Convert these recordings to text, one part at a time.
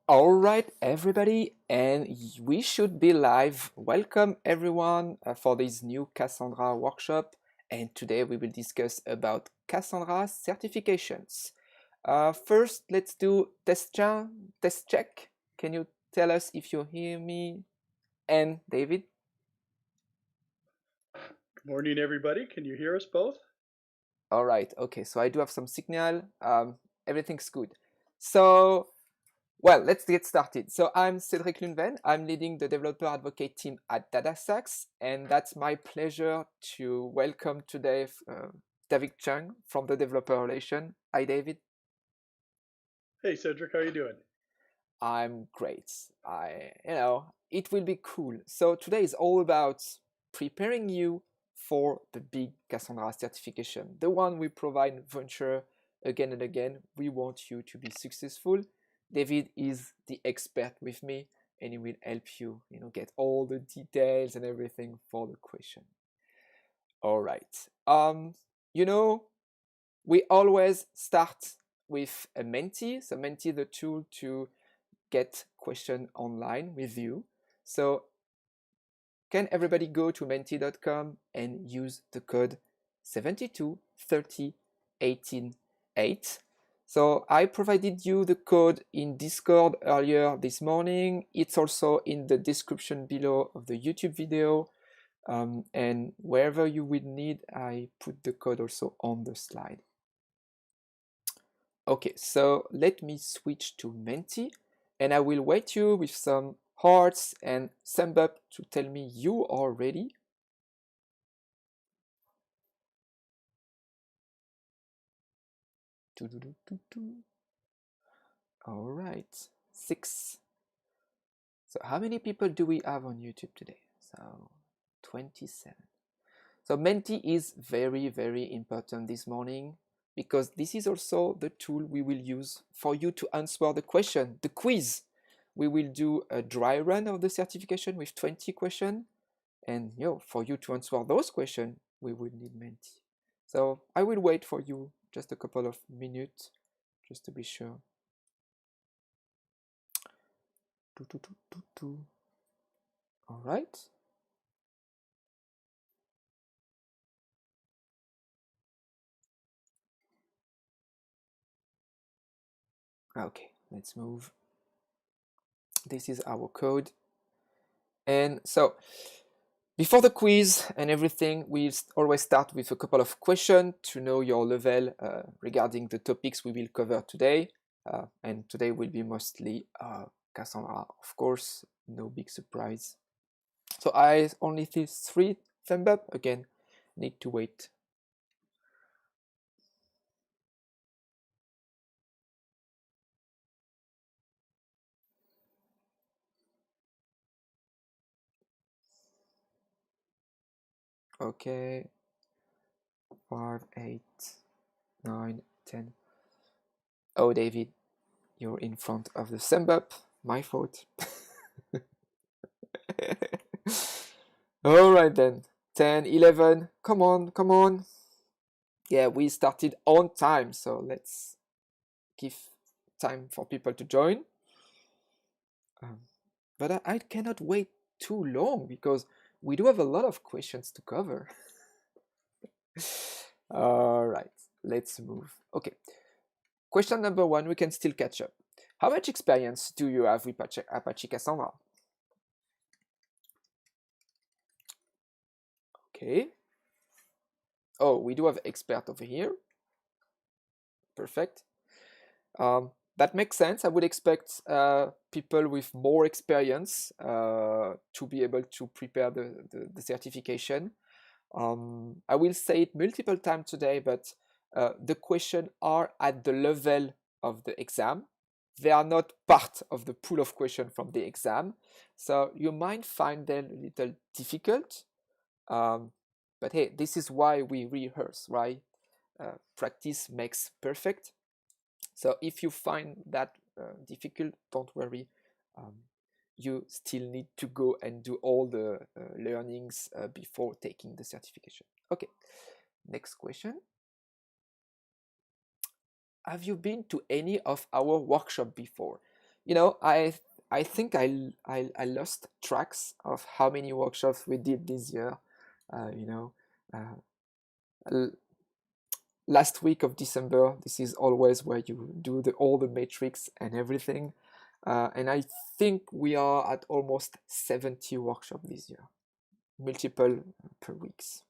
All right, everybody, and we should be live. Welcome, everyone, for this new Cassandra workshop. And today we will discuss about Cassandra certifications. First, let's do test check. Can you tell us if you hear me? And David? Good morning, everybody. Can you hear us both? All right, okay, so I do have some signal. Everything's good. So, well, let's get started. So I'm Cédric Lunven. I'm leading the developer advocate team at DataStax, and that's my pleasure to welcome today David Chung from the developer relation. Hi, David. Hey, Cedric, how are you doing? I'm great. It will be cool. So today is all about preparing you for the big Cassandra certification, the one we provide venture again and again. We want you to be successful. David is the expert with me, and he will help you, get all the details and everything for the question. All right. We always start with a Menti. So Menti, the tool to get question online with you. So can everybody go to menti.com and use the code 7230188? So I provided you the code in Discord earlier this morning. It's also in the description below of the YouTube video. And wherever you will need, I put the code also on the slide. Okay, so let me switch to Menti, and I will wait you with some hearts and thumb up to tell me you are ready. All right, 6. So how many people do we have on YouTube today? So 27. So Menti is very, very important this morning because this is also the tool we will use for you to answer the question, the quiz. We will do a dry run of the certification with 20 questions. And for you to answer those questions, we will need Menti. So I will wait for you just a couple of minutes just to be sure. All right. Okay, let's move. This is our code. And so before the quiz and everything, we always start with a couple of questions to know your level regarding the topics we will cover today. And today will be mostly Cassandra, of course, no big surprise. So I only see 3 thumb up. Again, need to wait. Okay, 5, 8, 9, 10. Oh, David, you're in front of the thumb up. My fault. All right then. 10, 11. Come on, come on. Yeah, we started on time, so let's give time for people to join. But I cannot wait too long because we do have a lot of questions to cover. All right, let's move. Okay, question number 1, we can still catch up. How much experience do you have with Apache Cassandra? Okay. Oh, we do have expert over here. Perfect. That makes sense. I would expect people with more experience to be able to prepare the certification. I will say it multiple times today, but the questions are at the level of the exam. They are not part of the pool of questions from the exam. So you might find them a little difficult. But hey, this is why we rehearse, right? Practice makes perfect. So if you find that difficult, don't worry. You still need to go and do all the learnings before taking the certification. Okay, next question. Have you been to any of our workshops before? you know, I think I lost tracks of how many workshops we did this year. You know, last week of December, this is always where you do all the metrics and everything. And I think we are at almost 70 workshops this year, multiple per weeks,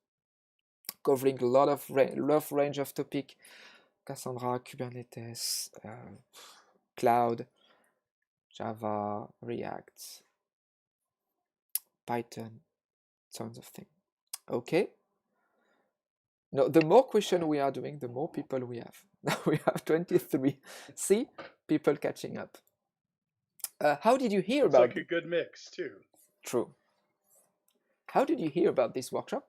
covering a lot of range of topic: Cassandra, Kubernetes, cloud, Java, React, Python, tons of things. Okay. No, the more question we are doing, the more people we have. Now we have 23. See, people catching up. How did you hear about? It's like a good mix too. True. How did you hear about this workshop?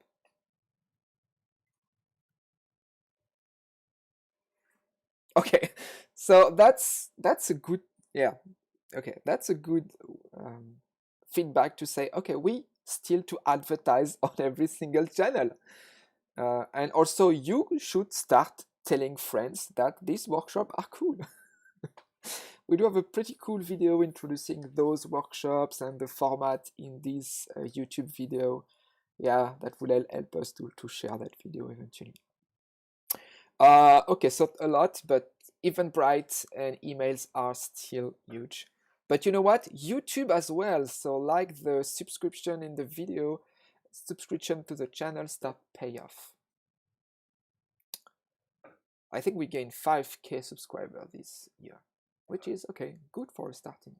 Okay, so that's a good, yeah. Okay, that's a good feedback to say. Okay, we still to advertise on every single channel, and also you should start telling friends that these workshops are cool. We do have a pretty cool video introducing those workshops and the format in this YouTube video. Yeah, that will help us to share that video eventually. Okay, so a lot, but Eventbrite and emails are still huge. But you know what? YouTube as well. So like the subscription in the video, subscription to the channel start pay off. I think we gained 5K subscribers this year, which is okay, good for starting.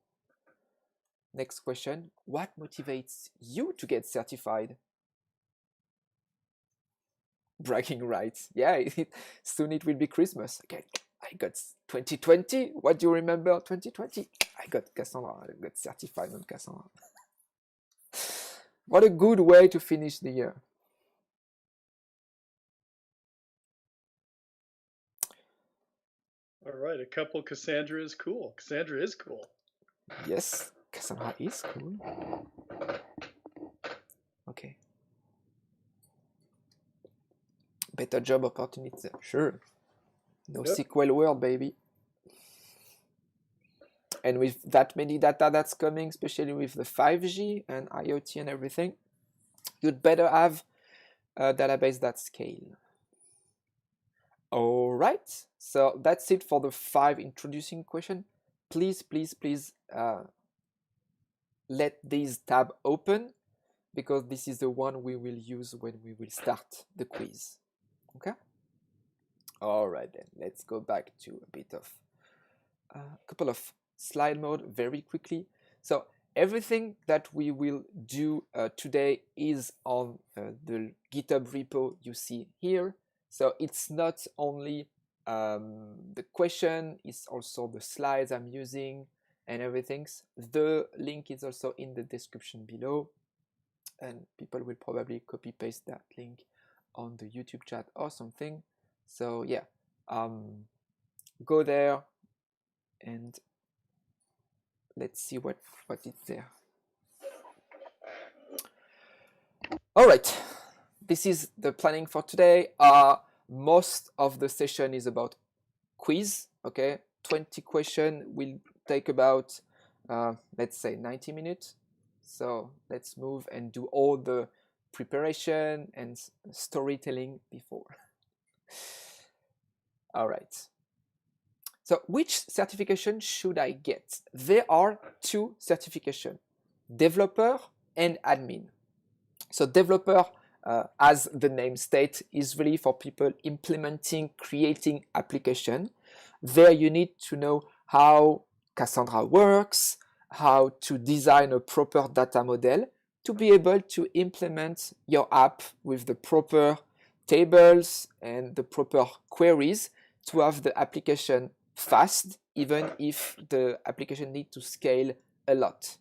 Next question, what motivates you to get certified? Bragging rights. Yeah, soon it will be Christmas. Okay, I got 2020. What do you remember 2020? I got Cassandra. I got certified on Cassandra. What a good way to finish the year. All right, a couple Cassandra is cool. Cassandra is cool. Yes, Cassandra is cool. Okay. Better job opportunity. Sure. No SQL world, baby. And with that many data that's coming, especially with the 5G and IoT and everything, you'd better have a database that scale. All right, so that's it for the 5 introducing question. Please, please, please let this tab open, because this is the one we will use when we will start the quiz. Okay? All right, then let's go back to a bit of a couple of slide mode very quickly. So everything that we will do today is on the GitHub repo you see here. So it's not only the question, it's also the slides I'm using and everything. The link is also in the description below, and people will probably copy paste that link on the YouTube chat or something. So yeah, go there and let's see what is there. All right, this is the planning for today. Most of the session is about quiz. Okay, 20 questions will take about let's say 90 minutes. So let's move and do all the preparation and storytelling before. All right. So which certification should I get? There are 2 certifications, developer and admin. So developer, as the name states, is really for people implementing, creating application. There you need to know how Cassandra works, how to design a proper data model to be able to implement your app with the proper tables and the proper queries to have the application fast, even if the application needs to scale a lot.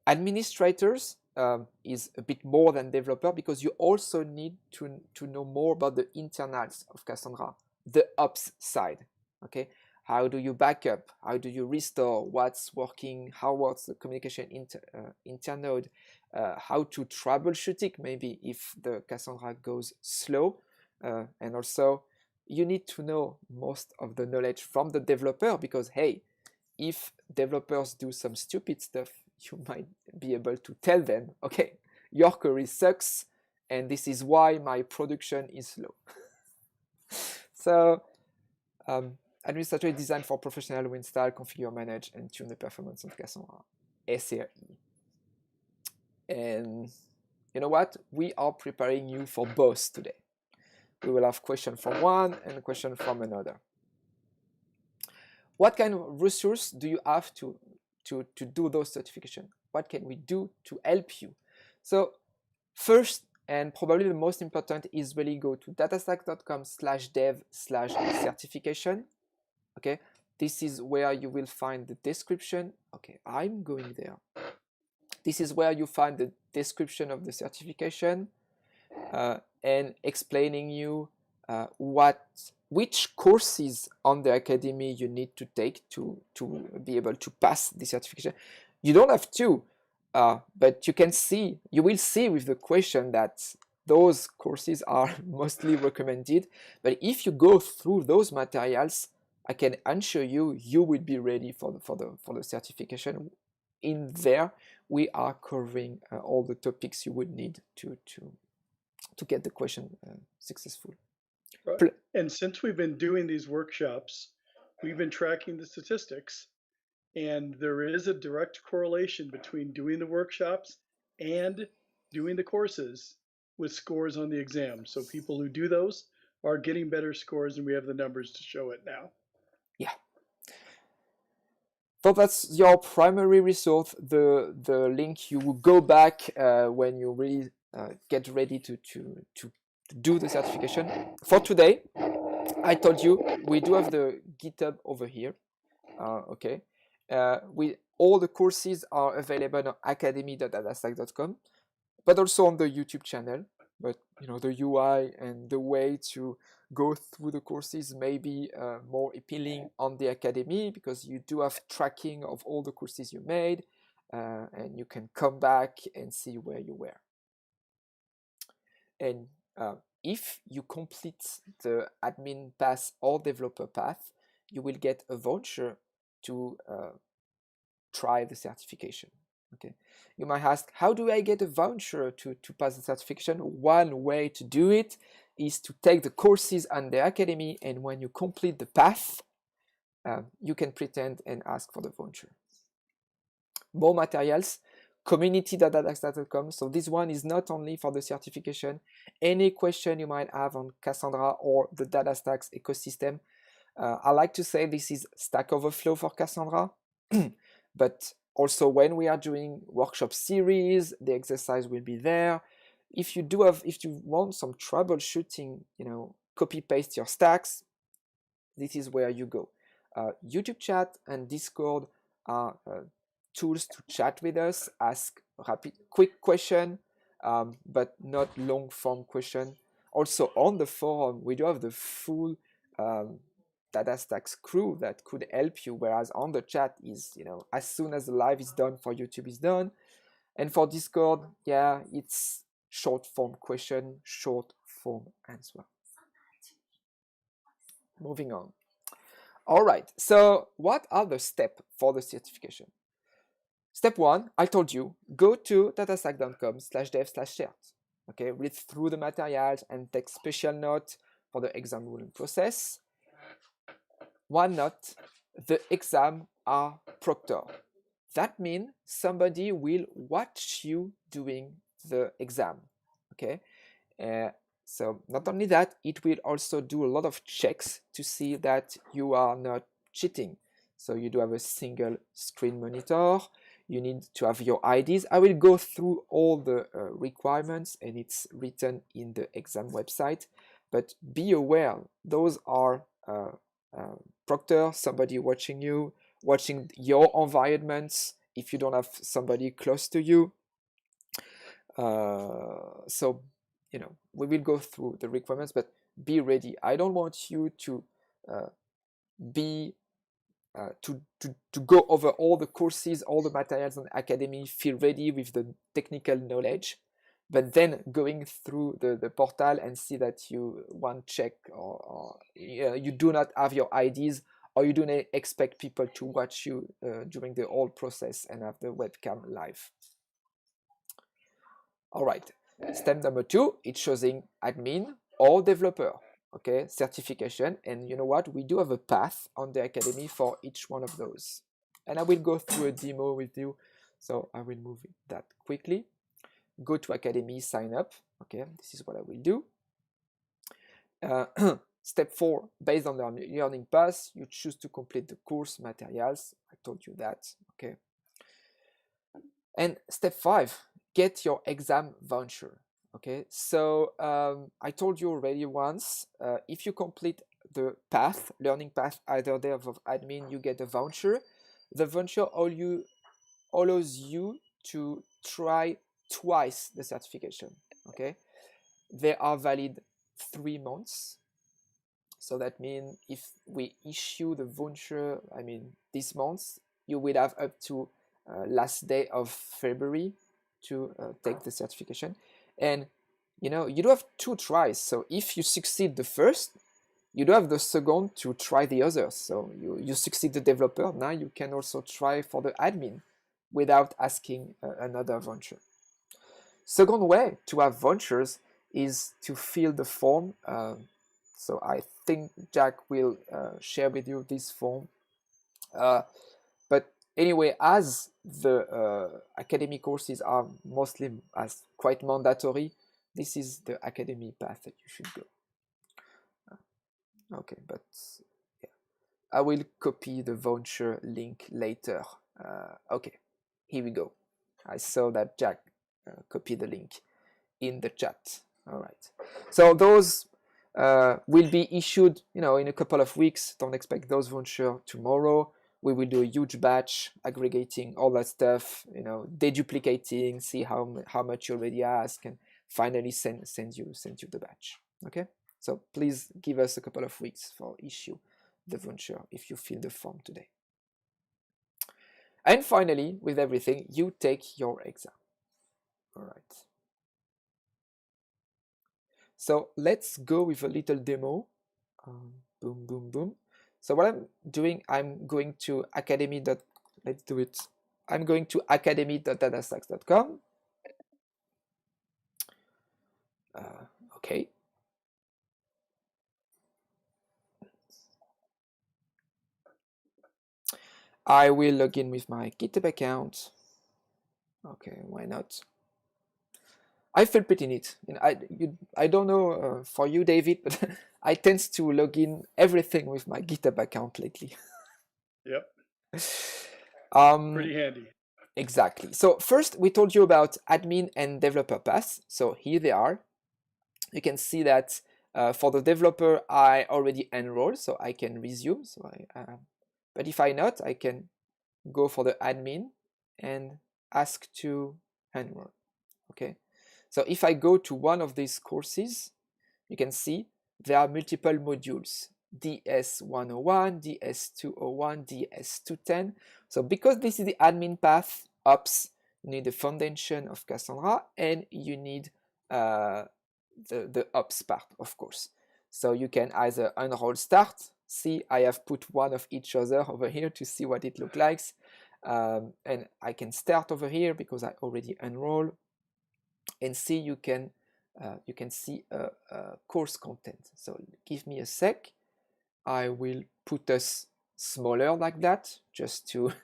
Administrators is a bit more than developer, because you also need to know more about the internals of Cassandra, the ops side. Okay, how do you backup? How do you restore? What's working? How works the communication internode? How to troubleshoot it, maybe if the Cassandra goes slow, and also you need to know most of the knowledge from the developer, because hey, if developers do some stupid stuff, you might be able to tell them, okay, your query sucks, and this is why my production is slow. So administrator is designed for professionals who install, configure, manage, and tune the performance of Cassandra, SRE. And you know what? We are preparing you for both today. We will have questions from one and a question from another. What kind of resource do you have to do those certifications? What can we do to help you? So first, and probably the most important, is really go to datastax.com/dev/certification. Okay, this is where you will find the description. Okay, I'm going there. This is where you find the description of the certification and explaining you which courses on the academy you need to take to be able to pass the certification. You don't have to, but you will see with the question that those courses are mostly recommended. But if you go through those materials, I can assure you, you will be ready for the certification. In there, we are covering all the topics you would need to get the question successful. Right. And since we've been doing these workshops, we've been tracking the statistics, and there is a direct correlation between doing the workshops and doing the courses with scores on the exam. So people who do those are getting better scores, and we have the numbers to show it now. Yeah. So that's your primary resource, the link you will go back when you really get ready to do the certification. For today, I told you we do have the GitHub over here. Okay, all the courses are available on academy.datastax.com, but also on the YouTube channel. But you know, the UI and the way to go through the courses may be more appealing on the academy, because you do have tracking of all the courses you made, and you can come back and see where you were. And if you complete the admin path or developer path, you will get a voucher to try the certification. Okay, you might ask, how do I get a voucher to pass the certification? One way to do it is to take the courses on the academy, and when you complete the path, you can pretend and ask for the voucher. More materials, community.datastax.com. So this one is not only for the certification. Any question you might have on Cassandra or the DataStax ecosystem, I like to say this is Stack Overflow for Cassandra, but also when we are doing workshop series, the exercise will be there. If you want some troubleshooting, you know, copy paste your stacks, this is where you go. YouTube chat and Discord are tools to chat with us, ask quick question, but not long form question. Also on the forum, we do have the full DataStax crew that could help you, whereas on the chat is, you know, as soon as the live is done for YouTube is done. And for Discord, yeah, it's short form question, short form answer. Moving on. All right, so what are the steps for the certification? Step one, I told you, go to datastax.com/dev/cert. Okay, read through the materials and take special note for the exam ruling process. One note, the exam are proctor. That means somebody will watch you doing the exam. Okay, so not only that, it will also do a lot of checks to see that you are not cheating. So you do have a single screen monitor. You need to have your IDs. I will go through all the requirements, and it's written in the exam website. But be aware, those are proctor, somebody watching you, watching your environments if you don't have somebody close to you. So, you know, we will go through the requirements, but be ready. I don't want you to to go over all the courses, all the materials on Academy, feel ready with the technical knowledge, but then going through the portal and see that you want check or you do not have your IDs or you don't expect people to watch you during the whole process and have the webcam live. All right, step number 2, it's choosing admin or developer, okay, certification. And you know what, we do have a path on the Academy for each one of those, and I will go through a demo with you, so I will move that quickly. Go to Academy, sign up. Okay, this is what I will do. Step 4, based on the learning path, you choose to complete the course materials. I told you that, okay. And step 5, get your exam voucher, okay. So I told you already once, if you complete the path, learning path, either there of admin, you get a voucher. The voucher allows you to try twice the certification, okay. They are valid 3 months. So that means if we issue the voucher, I mean this month, you will have up to last day of February to take the certification. And you know, you do have 2 tries. So if you succeed the first, you do have the second to try the others. So you succeed the developer, now you can also try for the admin without asking another voucher. Second way to have vouchers is to fill the form. So I think Jack will share with you this form. But anyway, as the academy courses are mostly as quite mandatory, this is the academy path that you should go. Okay, but yeah, I will copy the voucher link later. Okay, here we go. I saw that Jack copied the link in the chat. All right, so those will be issued, you know, in a couple of weeks. Don't expect those vouchers tomorrow. We will do a huge batch, aggregating all that stuff, you know, deduplicating, see how much you already ask, and finally send you the batch. Okay, so please give us a couple of weeks for issue the voucher if you fill the form today. And finally, with everything, you take your exam. All right. So let's go with a little demo. Boom, boom, boom. So what I'm doing, I'm going to academy. Let's do it. I'm going to academy.datastax.com. Okay. I will log in with my GitHub account. Okay, why not? I feel pretty neat. You know, I don't know for you, David, but I tend to log in everything with my GitHub account lately. Yep. Pretty handy. Exactly. So first, we told you about admin and developer paths. So here they are. You can see that for the developer, I already enrolled, so I can resume. So but if I not, I can go for the admin and ask to enroll. Okay. So if I go to one of these courses, you can see there are multiple modules, DS101, DS201, DS210. So because this is the admin path, ops, you need the foundation of Cassandra, and you need the ops part, of course. So you can either enroll start. See, I have put one of each other over here to see what it looks like. And I can start over here because I already enroll. And see, you can see course content. So give me a sec. I will put us smaller like that, just to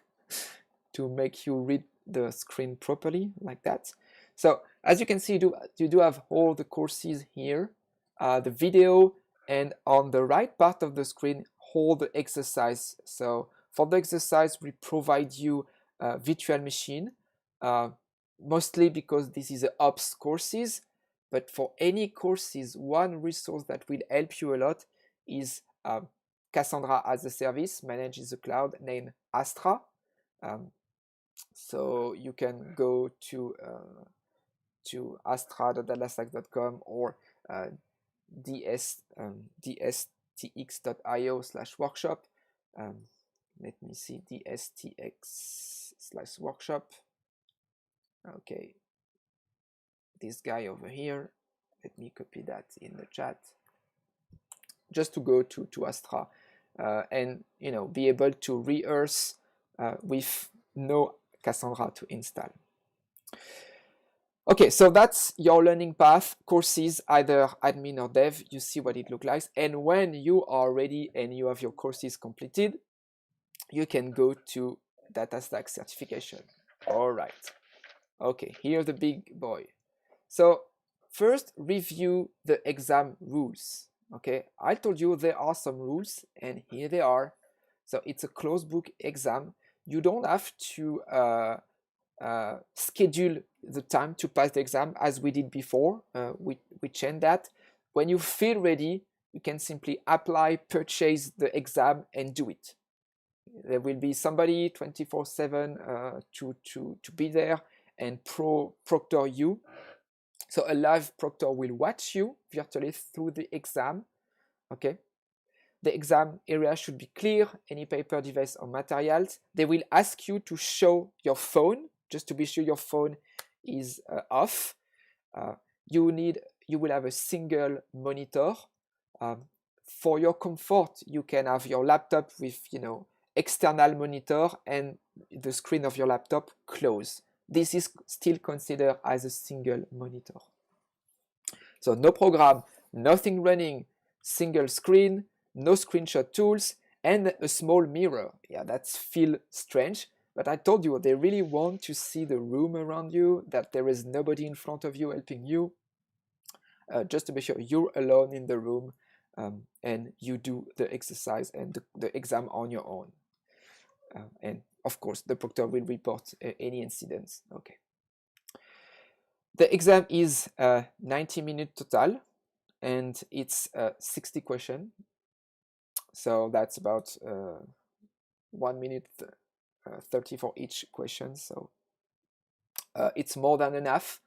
make you read the screen properly, like that. So as you can see, you do have all the courses here, the video, and on the right part of the screen, all the exercise. So for the exercise, we provide you a virtual machine, mostly because this is a ops courses. But for any courses, one resource that will help you a lot is Cassandra as a service managed in the cloud named Astra. So you can go to astra.datastax.com or dstx.io/workshop. Let me see, dstx/workshop. Okay, this guy over here. Let me copy that in the chat. Just to go to Astra and be able to rehearse with no Cassandra to install. Okay, so that's your learning path, courses, either admin or dev. You see what it looks like. And when you are ready and you have your courses completed, you can go to DataStax-Certification. All right. Okay, here's the big boy. So first, review the exam rules. Okay, I told you there are some rules, and here they are. So it's a closed book exam. You don't have to schedule the time to pass the exam as we did before. We changed that. When you feel ready, you can simply apply, purchase the exam, and do it. There will be somebody 24/7 to be there and proctor you. So a live proctor will watch you virtually through the exam. Okay. The exam area should be clear, any paper, device, or materials. They will ask you to show your phone, just to be sure your phone is off. You will have a single monitor. For your comfort, you can have your laptop with, external monitor and the screen of your laptop closed. This is still considered as a single monitor. So no program, nothing running, single screen, no screenshot tools, and a small mirror. Yeah, that feels strange, but I told you they really want to see the room around you, that there is nobody in front of you helping you, just to be sure you're alone in the room, and you do the exercise and the exam on your own. And of course, the proctor will report any incidents. Okay. The exam is 90 minutes total, and it's 60 questions. So that's about 1 minute 30 for each question. So it's more than enough.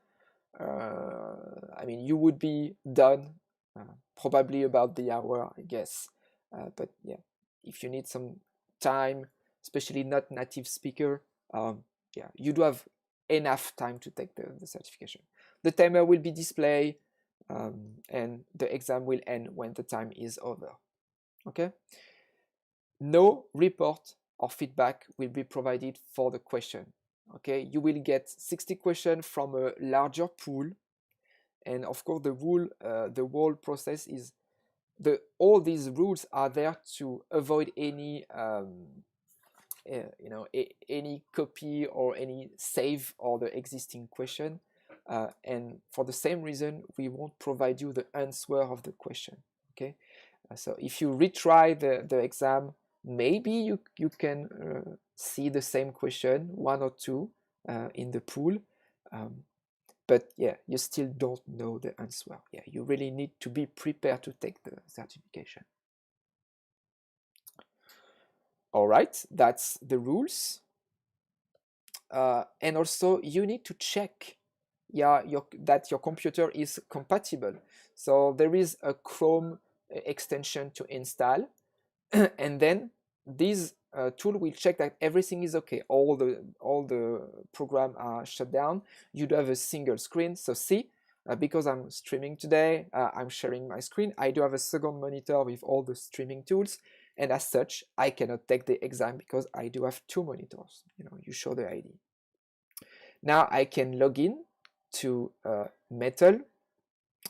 I mean, you would be done probably about the hour, I guess. But yeah, if you need some time, especially not native speaker, yeah, you do have enough time to take the certification. The timer will be displayed, and the exam will end when the time is over. Okay. No report or feedback will be provided for the question. Okay, you will get 60 questions from a larger pool, and of course the whole process is all these rules are there to avoid any any copy or any save or the existing question, and for the same reason we won't provide you the answer of the question. Okay, so if you retry the exam, maybe you can see the same question, one or two in the pool, but yeah, you still don't know the answer. Yeah, you really need to be prepared to take the certification. All right, that's the rules. And also you need to check that your computer is compatible. So there is a Chrome extension to install, and then this tool will check that everything is okay. All the program are shut down. You do have a single screen. So see, because I'm streaming today, I'm sharing my screen. I do have a second monitor with all the streaming tools, and as such, I cannot take the exam because I do have two monitors. You show the ID. Now I can log in to Metal.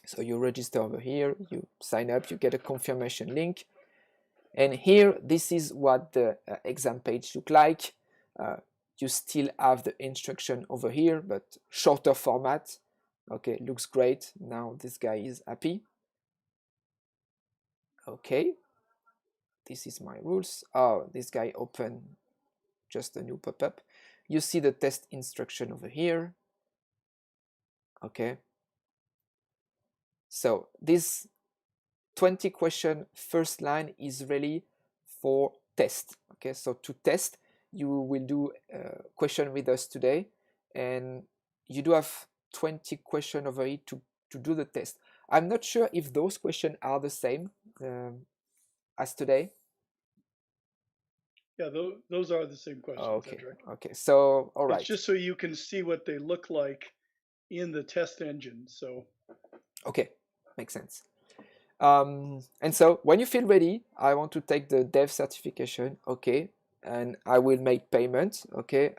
So you register over here, you sign up, you get a confirmation link. And here, this is what the exam page look like. You still have the instruction over here, but shorter format. Okay, looks great. Now this guy is happy. Okay, this is my rules. Oh, this guy opened just a new pop-up. You see the test instruction over here. Okay. So this 20 question first line is really for test. Okay, so to test, you will do a question with us today, and you do have 20 questions over here to do the test. I'm not sure if those questions are the same as today. Yeah, those are the same questions. Okay. Cedric. Okay. So all right. It's just so you can see what they look like in the test engine. So. Okay, makes sense. And so when you feel ready, I want to take the dev certification, okay, and I will make payment, okay.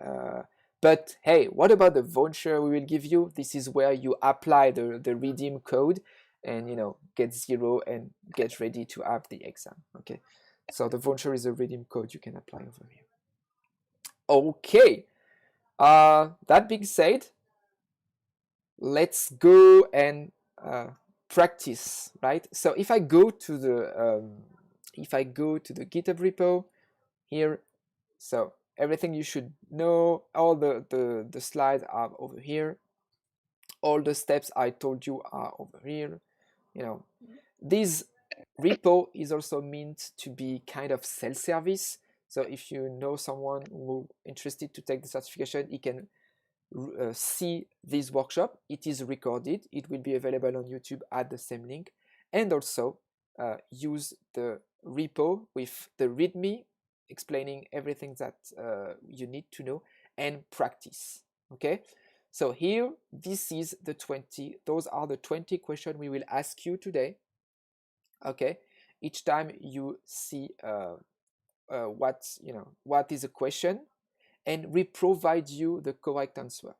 But hey, what about the voucher we will give you? This is where you apply the redeem code and, you know, get 0 and get ready to have the exam, okay. So the voucher is a redeem code you can apply over here. Okay, that being said, let's go and practice, right? So if I go to the GitHub repo here, so everything you should know, all the slides are over here, all the steps I told you are over here. You know, this repo is also meant to be kind of self-service. So if you know someone who interested to take the certification, he can see this workshop. It is recorded. It will be available on YouTube at the same link, and also use the repo with the README explaining everything that you need to know, and practice. Okay, so here, this is the 20. Those are the 20 questions we will ask you today. Okay, each time you see what is a question, and we provide you the correct answer.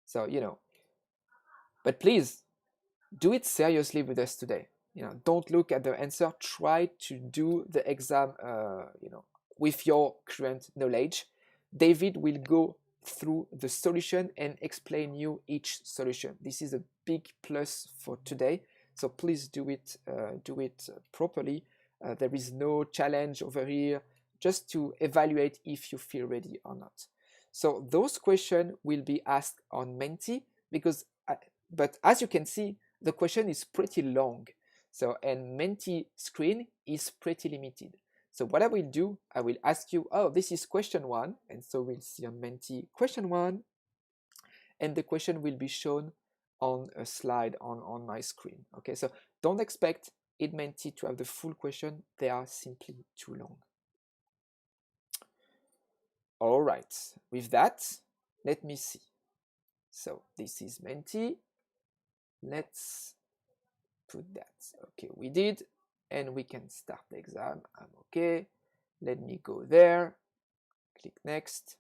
So, you know, but please do it seriously with us today. You know, don't look at the answer. Try to do the exam, you know, with your current knowledge. David will go through the solution and explain you each solution. This is a big plus for today. So please do it properly. There is no challenge over here, just to evaluate if you feel ready or not. So those questions will be asked on Menti, because, but as you can see, the question is pretty long. So, and Menti screen is pretty limited. So what I will do, I will ask you, oh, this is question 1, and so we'll see on Menti question 1, and the question will be shown on a slide on my screen. Okay, so don't expect in Menti to have the full question. They are simply too long. All right, with that, let me see. So this is Menti. Let's put that. Okay, we did, and we can start the exam. I'm okay. Let me go there. Click next.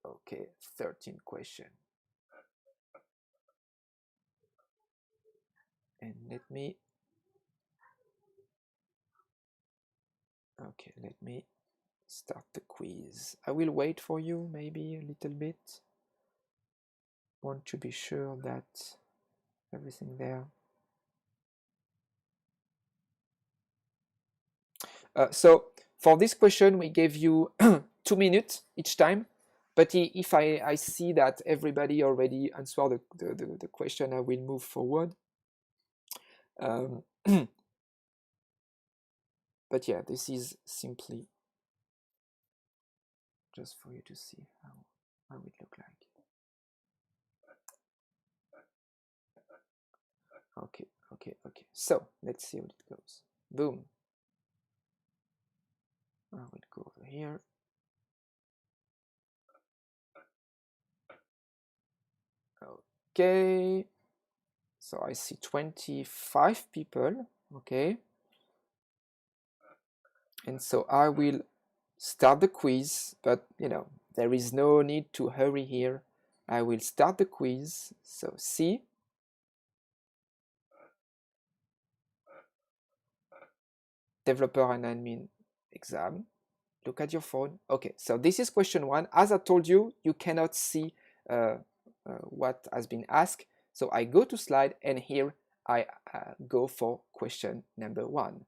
Okay, 13 question. And let me start the quiz. I will wait for you maybe a little bit. Want to be sure that everything there. So for this question, we gave you 2 minutes each time. But if I see that everybody already answered the question, I will move forward. But yeah, this is simply just for you to see how it look like. Okay. So let's see how it goes. Boom. I will go over here. Okay. So I see 25 people. Okay. And so I will start the quiz, but you know, there is no need to hurry here. I will start the quiz. So see. Developer and admin exam. Look at your phone. Okay, so this is question 1. As I told you, you cannot see what has been asked. So I go to slide, and here I go for question number 1.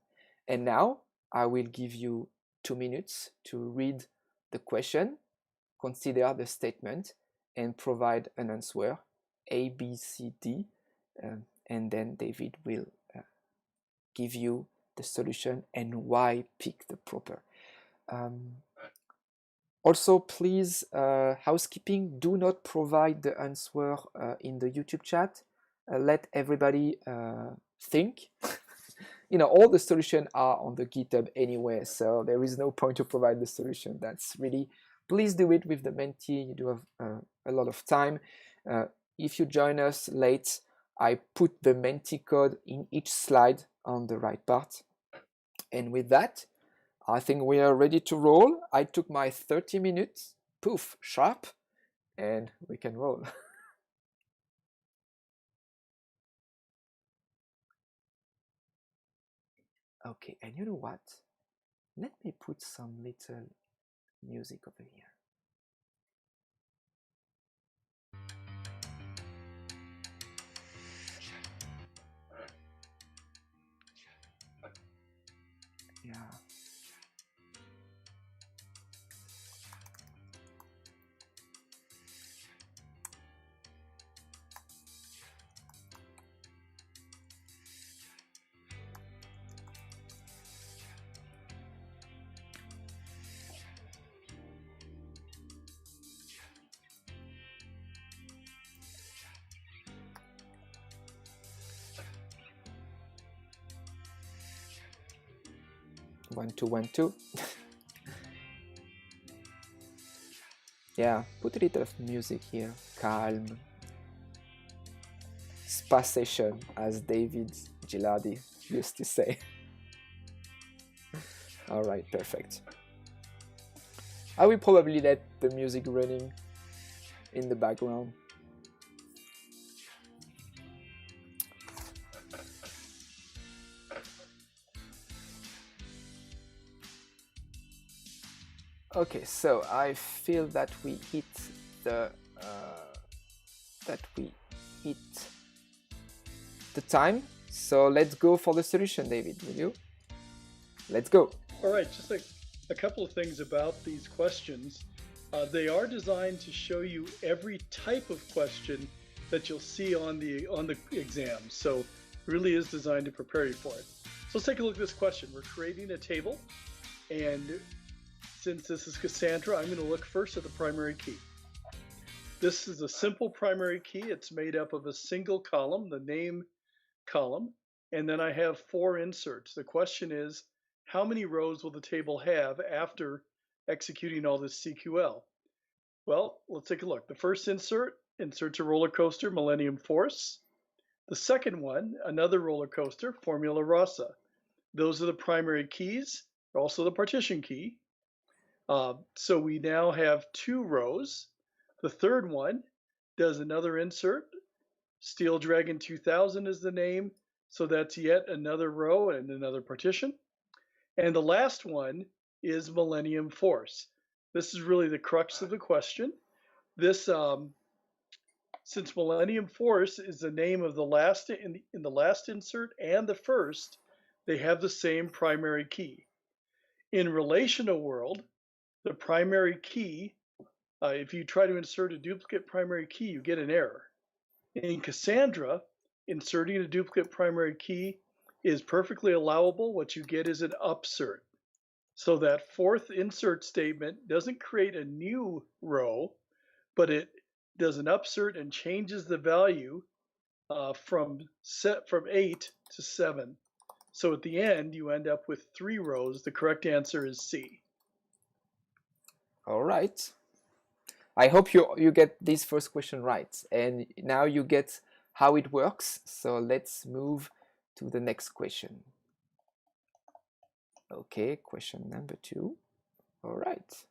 And now I will give you 2 minutes to read the question, consider the statement, and provide an answer, A, B, C, D, and then David will give you the solution and why pick the proper. Also, please, housekeeping, do not provide the answer in the YouTube chat. Let everybody think. You know, all the solutions are on the GitHub anyway, so there is no point to provide the solution. That's really, please do it with the Menti. You do have a lot of time. if you join us late, I put the Menti code in each slide on the right part. And with that, I think we are ready to roll. I took my 30 minutes, poof, sharp, and we can roll. Okay, and you know what? Let me put some little music over here. Yeah. One, two, 1, 2. Yeah, put a little of music here. Calm. Spa session, as David Gilardi used to say. All right, perfect. I will probably let the music running in the background. Okay, so I feel that we hit the time. So let's go for the solution, David. Will you? Let's go. All right, just a couple of things about these questions. They are designed to show you every type of question that you'll see on the exam. So it really is designed to prepare you for it. So let's take a look at this question. We're creating a table, and since this is Cassandra, I'm going to look first at the primary key. This is a simple primary key. It's made up of a single column, the name column, and then I have 4 inserts. The question is, how many rows will the table have after executing all this CQL? Well, let's take a look. The first insert inserts a roller coaster, Millennium Force. The second one, another roller coaster, Formula Rossa. Those are the primary keys, also the partition key. So we now have 2 rows. The third one does another insert. Steel Dragon 2000 is the name, so that's yet another row and another partition. And the last one is Millennium Force. This is really the crux of the question. This, since Millennium Force is the name of the last in the last insert and the first, they have the same primary key. In relational world, the primary key, if you try to insert a duplicate primary key, you get an error. In Cassandra, inserting a duplicate primary key is perfectly allowable. What you get is an upsert. So that fourth insert statement doesn't create a new row, but it does an upsert and changes the value from 8 to 7. So at the end, you end up with 3 rows. The correct answer is C. All right. I hope you get this first question right, and now you get how it works. So let's move to the next question. Okay, question number 2. All right.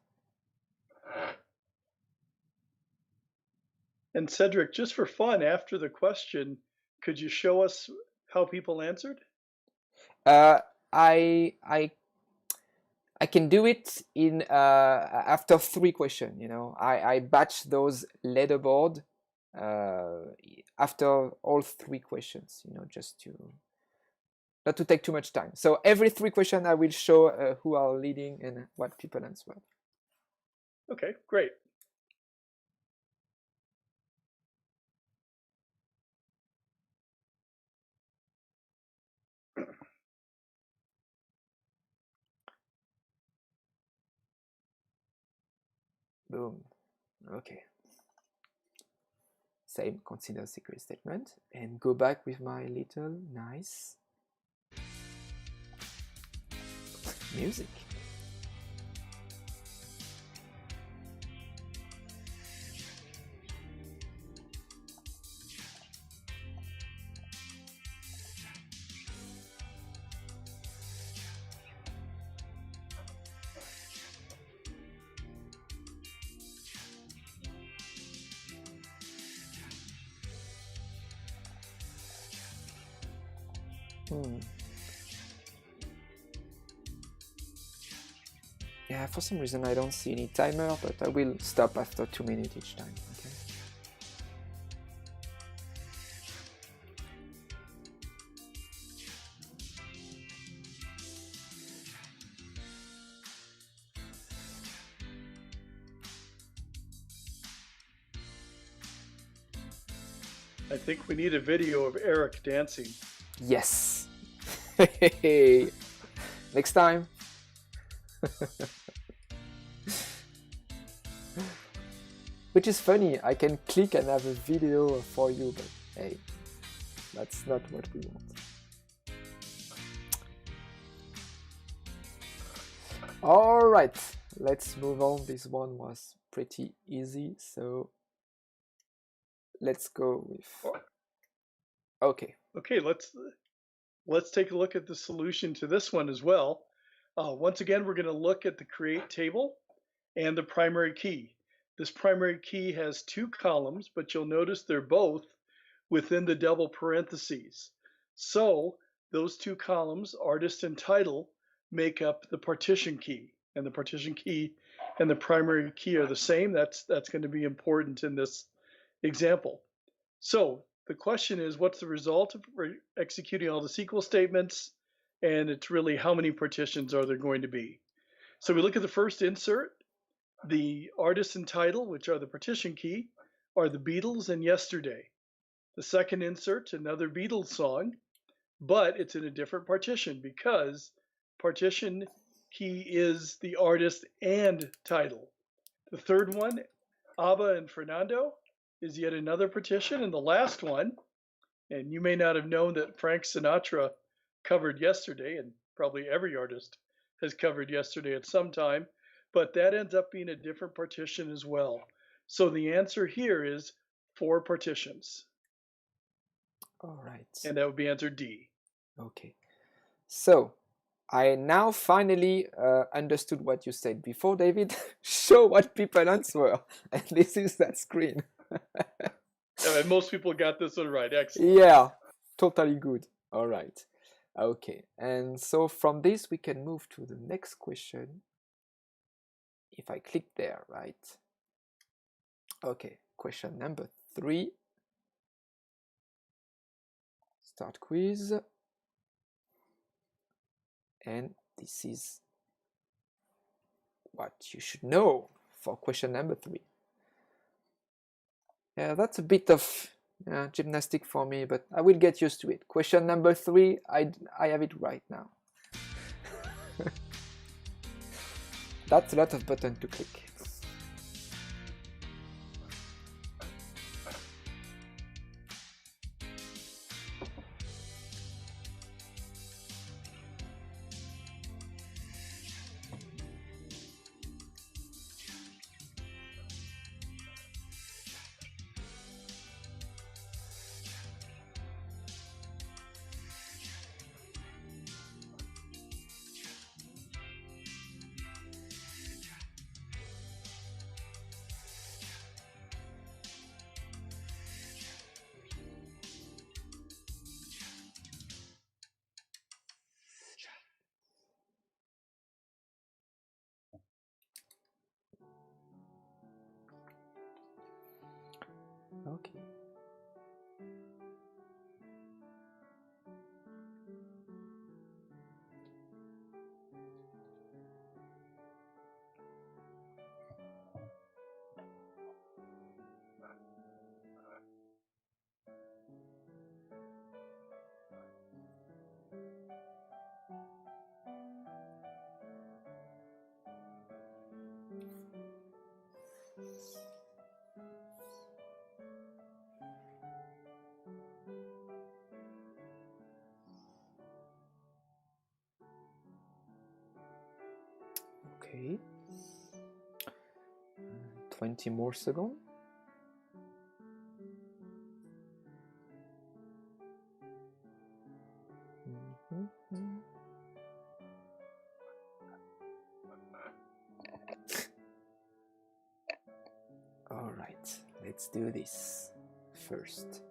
And Cedric, just for fun, after the question, could you show us how people answered? I can do it in after 3 questions. You know, I batch those leaderboard after all 3 questions. You know, just to not to take too much time. So every 3 questions, I will show who are leading and what people answered. Okay, great. Boom. Okay. Same, consider secret statement, and go back with my little nice music. Yeah, for some reason I don't see any timer, but I will stop after 2 minutes each time. Okay. I think we need a video of Eric dancing. Yes. Next time. Which is funny, I can click and have a video for you, but hey, that's not what we want. All right, let's move on. This one was pretty easy, so let's go with... Okay. Okay, let's take a look at the solution to this one as well. Once again, we're going to look at the create table and the primary key. This primary key has two columns, but you'll notice they're both within the double parentheses. So those two columns, artist and title, make up the partition key, and the partition key and the primary key are the same. That's going to be important in this example. So the question is, what's the result of executing all the SQL statements? And it's really how many partitions are there going to be? So we look at the first insert. The artist and title, which are the partition key, are the Beatles and Yesterday. The second insert, another Beatles song, but it's in a different partition because partition key is the artist and title. The third one, ABBA and Fernando, is yet another partition. And the last one, and you may not have known that Frank Sinatra covered Yesterday, and probably every artist has covered Yesterday at some time, but that ends up being a different partition as well. So the answer here is 4 partitions. All right. And that would be answer D. Okay. So I now finally understood what you said before, David. Show what people answer. And this is that screen. And most people got this one right. Excellent. Yeah, totally good. All right. Okay. And so from this, we can move to the next question. If I click there, right? Okay. Question number 3. Start quiz. And this is what you should know for question number 3. Yeah, that's a bit of gymnastic for me, but I will get used to it. Question number 3, I have it right now. That's a lot of buttons to click. Okay. Okay. 20 more seconds. All right, let's do this. First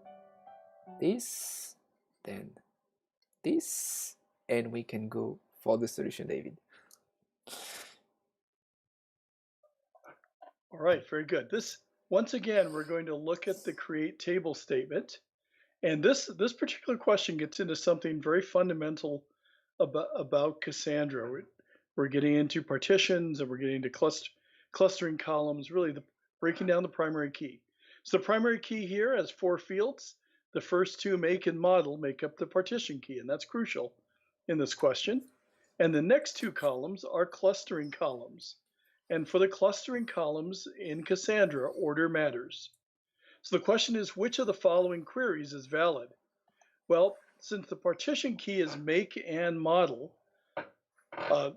this, then this, and we can go for the solution, David. All right, very good. Once again, we're going to look at the create table statement. And this particular question gets into something very fundamental about Cassandra. We're getting into partitions, and we're getting into clustering columns, really breaking down the primary key. So the primary key here has 4 fields. The first 2, make and model, make up the partition key, and that's crucial in this question. And the next 2 columns are clustering columns. And for the clustering columns in Cassandra, order matters. So the question is, which of the following queries is valid? Well, since the partition key is make and model, a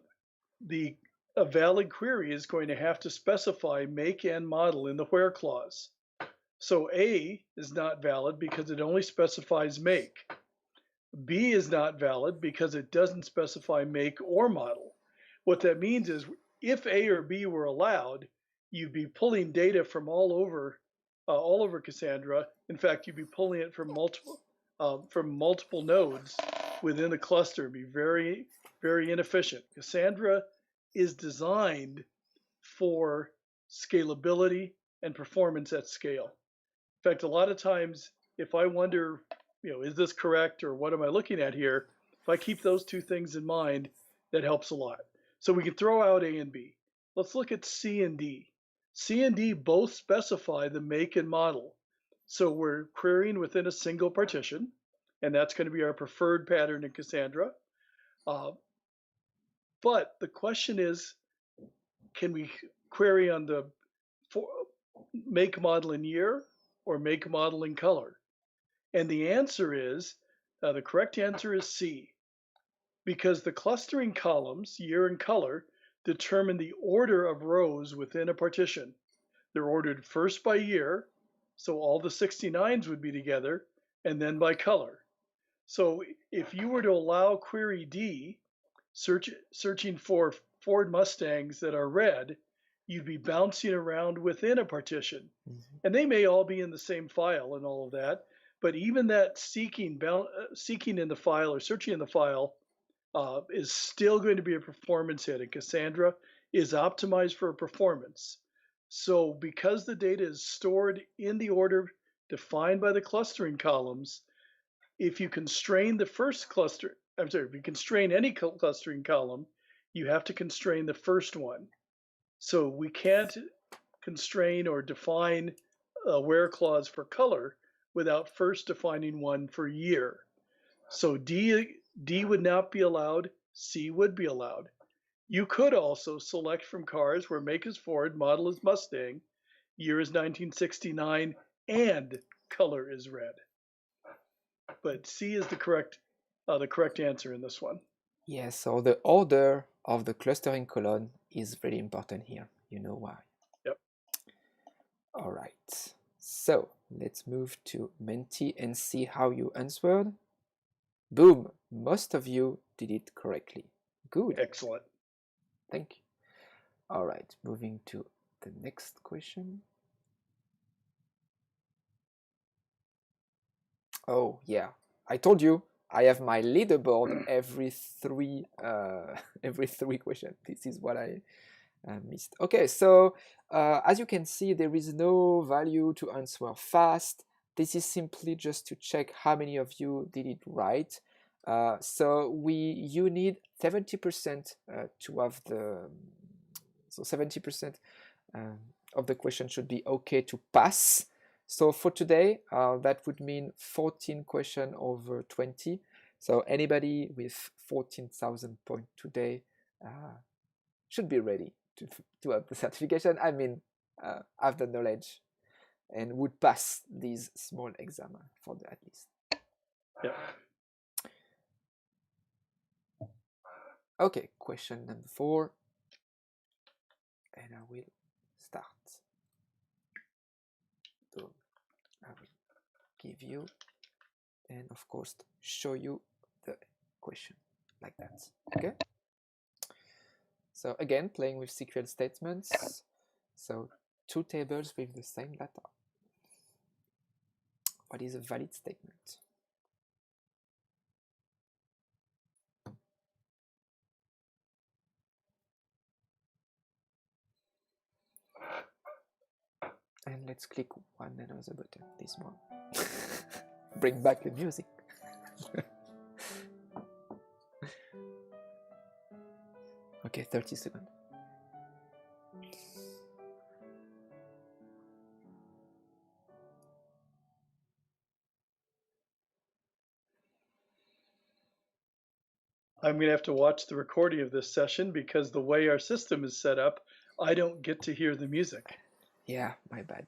valid query is going to have to specify make and model in the where clause. So A is not valid because it only specifies make. B is not valid because it doesn't specify make or model. What that means is if A or B were allowed, you'd be pulling data from all over Cassandra. In fact, you'd be pulling it from multiple nodes within the cluster. It'd be very, very inefficient. Cassandra is designed for scalability and performance at scale. In fact, a lot of times, if I wonder, is this correct or what am I looking at here? If I keep those 2 things in mind, that helps a lot. So we can throw out A and B. Let's look at C and D. C and D both specify the make and model. So we're querying within a single partition, and that's going to be our preferred pattern in Cassandra. But the question is, can we query on the make, model, and year, or make, model, and color? And the answer is, the correct answer is C, because the clustering columns, year and color, determine the order of rows within a partition. They're ordered first by year, so all the 69s would be together, and then by color. So if you were to allow query D, searching for Ford Mustangs that are red, you'd be bouncing around within a partition. And they may all be in the same file and all of that, but even that seeking in the file or searching in the file is still going to be a performance hit, and Cassandra is optimized for performance. So because the data is stored in the order defined by the clustering columns, if you constrain the first cluster, if you constrain any clustering column, you have to constrain the first one. So we can't constrain or define a where clause for color without first defining one for year. So D would not be allowed, C would be allowed. You could also select from cars where make is Ford, model is Mustang, year is 1969, and color is red. But C is the correct answer in this one. Yes, so the order of the clustering column is very important here. You know why. Yep. All right. So let's move to Menti and see how you answered. Boom! Most of you did it correctly. Good. Excellent. Thank you. All right, moving to the next question. Oh yeah, I told you I have my leaderboard every three questions. This is what I missed. Okay, so as you can see, there is no value to answer fast. This is simply just to check how many of you did it right. So you need 70% to have the, so 70% of the question should be okay to pass. So for today, that would mean 14 questions over 20. So anybody with 14,000 points today should be ready to have the certification. I mean, have the knowledge and would pass these small exam for the at least. Yep. Okay, question number 4. And I will start. So I will give you and of course show you the question like that. Okay. So again, playing with SQL statements. So 2 tables with the same data. What is a valid statement? And let's click one another button, this one. Bring back the music. Okay, 30 seconds. I'm going to have to watch the recording of this session because the way our system is set up, I don't get to hear the music. Yeah, my bad.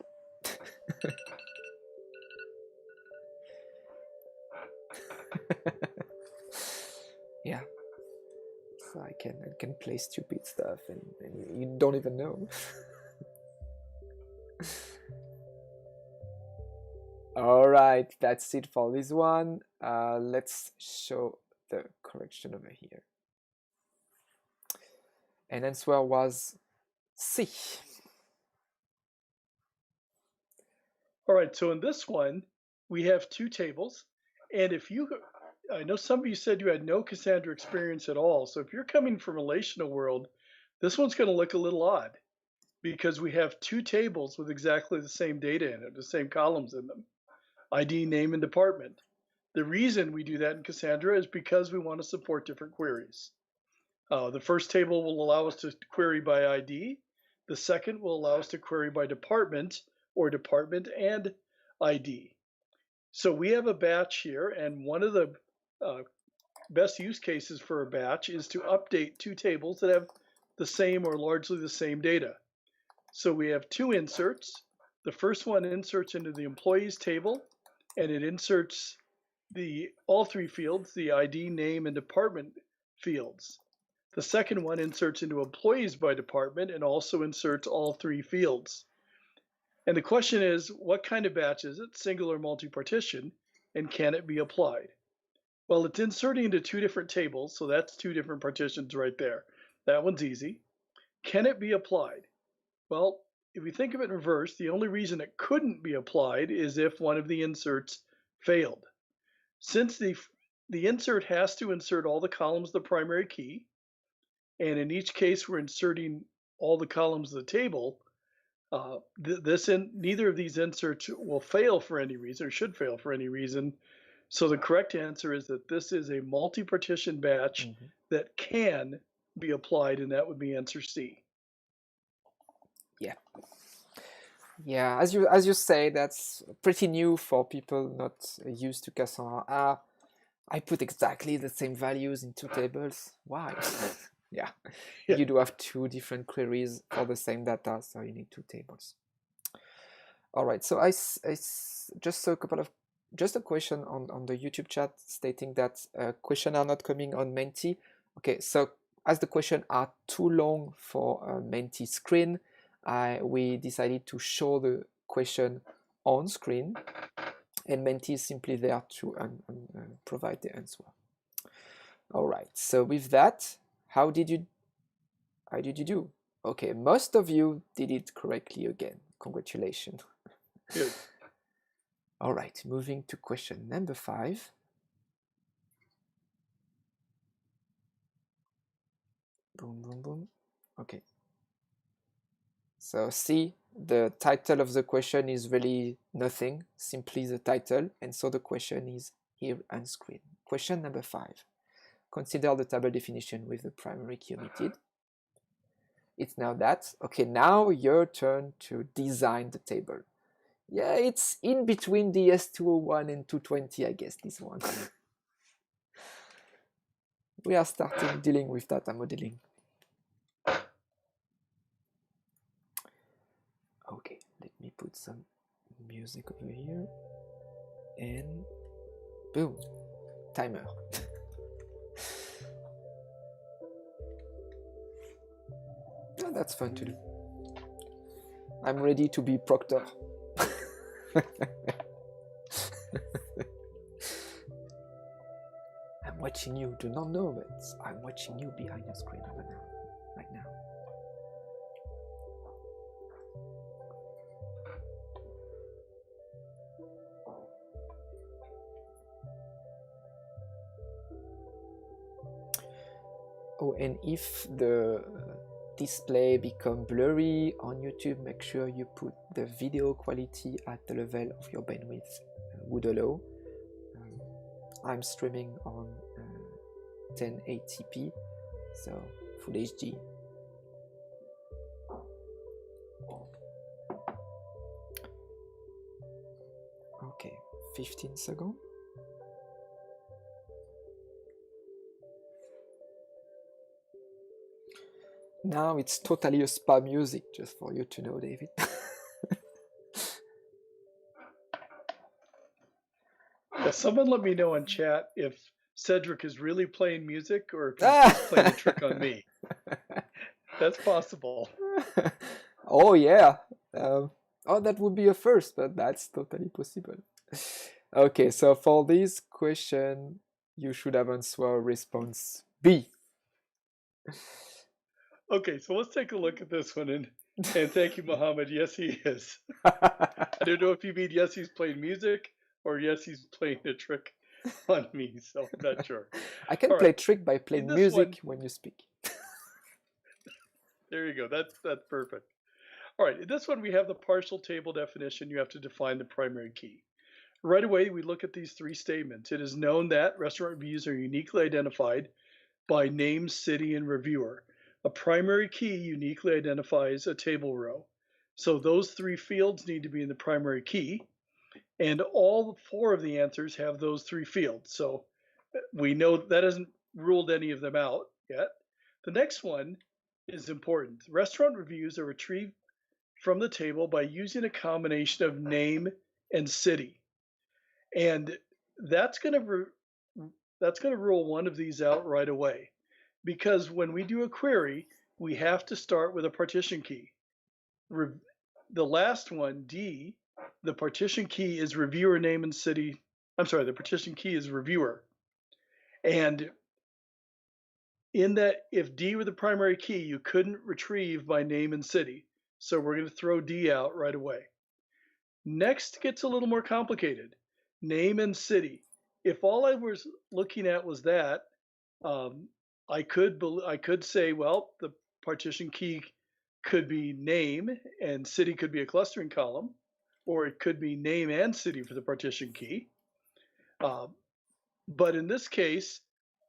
Yeah. So I can play stupid stuff and you don't even know. All right, that's it for this one. Let's show the correction over here. And answer was C. All right, so in this one, we have two tables. And if you, I know some of you said you had no Cassandra experience at all. So if you're coming from relational world, this one's going to look a little odd because we have two tables with exactly the same data in it, the same columns in them, ID, name, and department. The reason we do that in Cassandra is because we want to support different queries. The first table will allow us to query by ID. The second will allow us to query by department or department and ID. So we have a batch here, and one of the best use cases for a batch is to update two tables that have the same or largely the same data. So we have two inserts. The first one inserts into the employees table, and it inserts all three fields, the ID, name, and department fields. The second one inserts into employees by department and also inserts all three fields. And the question is, what kind of batch is it, single or multi-partition, and can it be applied? Well, it's inserting into two different tables, so that's two different partitions right there. That one's easy. Can it be applied? Well, if we think of it in reverse, the only reason it couldn't be applied is if one of the inserts failed. Since the insert has to insert all the columns of the primary key, and in each case we're inserting all the columns of the table, neither of these inserts will fail for any reason or should fail for any reason. So the correct answer is that this is a multi-partition batch that can be applied, and that would be answer C. Yeah. Yeah, as you say, that's pretty new for people not used to Cassandra. I put exactly the same values in two tables. Why? Yeah, you do have two different queries for the same data, so you need two tables. All right, so I just saw a question on the YouTube chat stating that questions are not coming on Menti. Okay, so as the questions are too long for Menti screen, we decided to show the question on screen, and Menti is simply there to provide the answer. All right, so with that, how did you do? Okay, most of you did it correctly again. Congratulations. Good. All right, moving to question number 5. Boom, boom, boom. Okay. So see, the title of the question is really nothing, simply the title, and so the question is here on screen. Question number 5. Consider the table definition with the primary key omitted. It's now that. Okay, now your turn to design the table. Yeah, it's in between the S201 and 220, I guess, this one. We are starting dealing with data modeling. Okay, let me put some music over here. And boom, timer. Oh, that's fun to do. I'm ready to be proctor. I'm watching you. Do not know, but I'm watching you behind your screen right now. Oh, and if the display become blurry on YouTube, make sure you put the video quality at the level of your bandwidth would allow. I'm streaming on 1080p, so Full HD. Okay, 15 seconds. Now it's totally a spa music, just for you to know, David. Yeah, someone let me know in chat if Cedric is really playing music or if he's just playing a trick on me. That's possible. Oh yeah. Oh, that would be a first, but that's totally possible. Okay, so for this question, you should have answered response B. Okay, so let's take a look at this one. And thank you, Mohammed. Yes, he is. I don't know if you mean yes, he's playing music or yes, he's playing a trick on me. So I'm not sure. I can play trick by playing music when you speak. There you go. That's perfect. All right, in this one, we have the partial table definition. You have to define the primary key. Right away, we look at these three statements. It is known that restaurant reviews are uniquely identified by name, city, and reviewer. A primary key uniquely identifies a table row. So those three fields need to be in the primary key. And all four of the answers have those three fields. So we know that hasn't ruled any of them out yet. The next one is important. Restaurant reviews are retrieved from the table by using a combination of name and city. And that's going to rule one of these out right away. Because when we do a query, we have to start with a partition key. The last one, D, the partition key is reviewer name and city. I'm sorry, the partition key is reviewer. And in that, if D were the primary key, you couldn't retrieve by name and city. So we're going to throw D out right away. Next gets a little more complicated. Name and city. If all I was looking at was that, I could say, well, the partition key could be name and city could be a clustering column, or it could be name and city for the partition key. But in this case,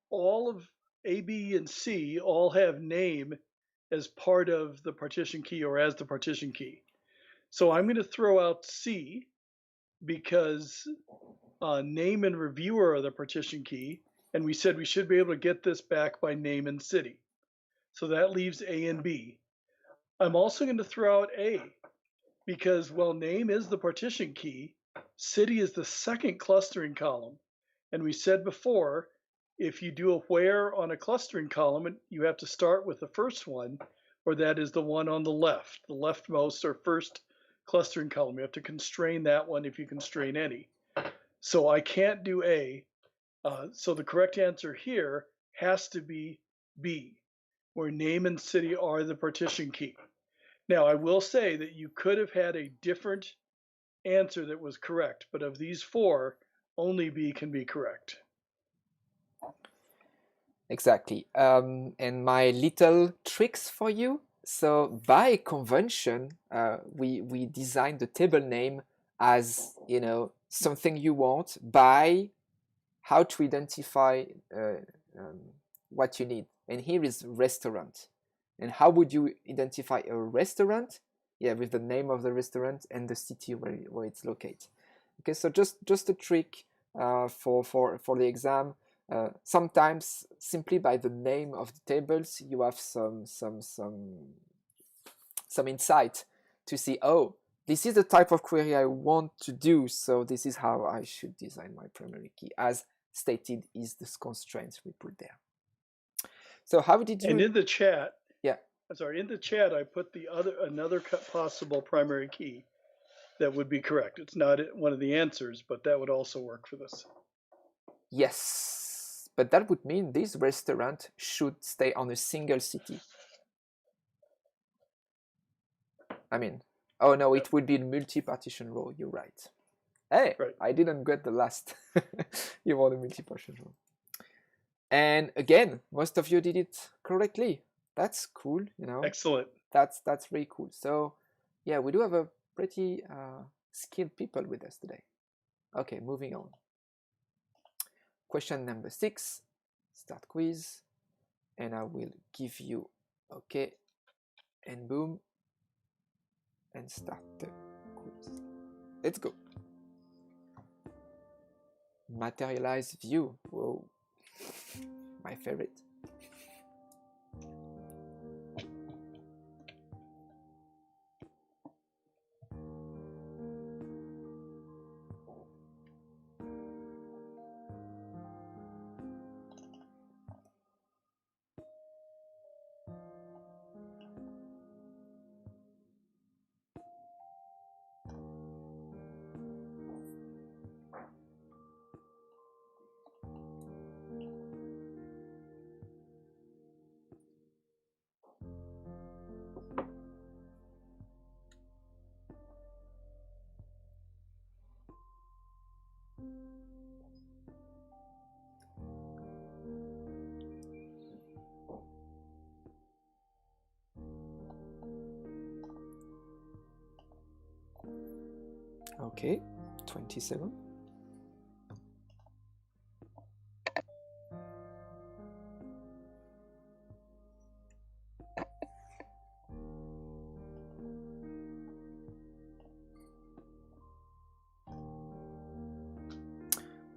all of A, B, and C all have name as part of the partition key or as the partition key. So I'm going to throw out C because name and reviewer are the partition key. And we said we should be able to get this back by name and city. So that leaves A and B. I'm also going to throw out A because, well, name is the partition key. City is the second clustering column. And we said before, if you do a where on a clustering column, you have to start with the first one, or that is the one on the leftmost or first clustering column. You have to constrain that one if you constrain any. So I can't do A. So the correct answer here has to be B, where name and city are the partition key. Now, I will say that you could have had a different answer that was correct, but of these four, only B can be correct. Exactly. And my little tricks for you. So by convention, we design the table name as, you know, something you want by how to identify what you need. And here is restaurant. And how would you identify a restaurant? Yeah, with the name of the restaurant and the city where it's located. Okay, so just a trick for the exam. Sometimes simply by the name of the tables, you have some insight to see, oh, this is the type of query I want to do, so this is how I should design my primary key, as stated is this constraints we put there. So how did you? And in the chat, yeah, I'm sorry, in the chat I put another possible primary key that would be correct. It's not one of the answers, but that would also work for this. Yes, but that would mean this restaurant should stay on a single city. I mean, oh no, it would be a multi-partition row. You're right. Hey, right. I didn't get the last. You want a multi-partition row. And again, most of you did it correctly. that's cool, you know. Excellent. That's really cool. So yeah, we do have a pretty skilled people with us today. Okay, moving on. Question number 6, start quiz, and I will give you okay, and boom, and start the quiz. Let's go. Materialize view. Whoa, my favorite. Okay, 27.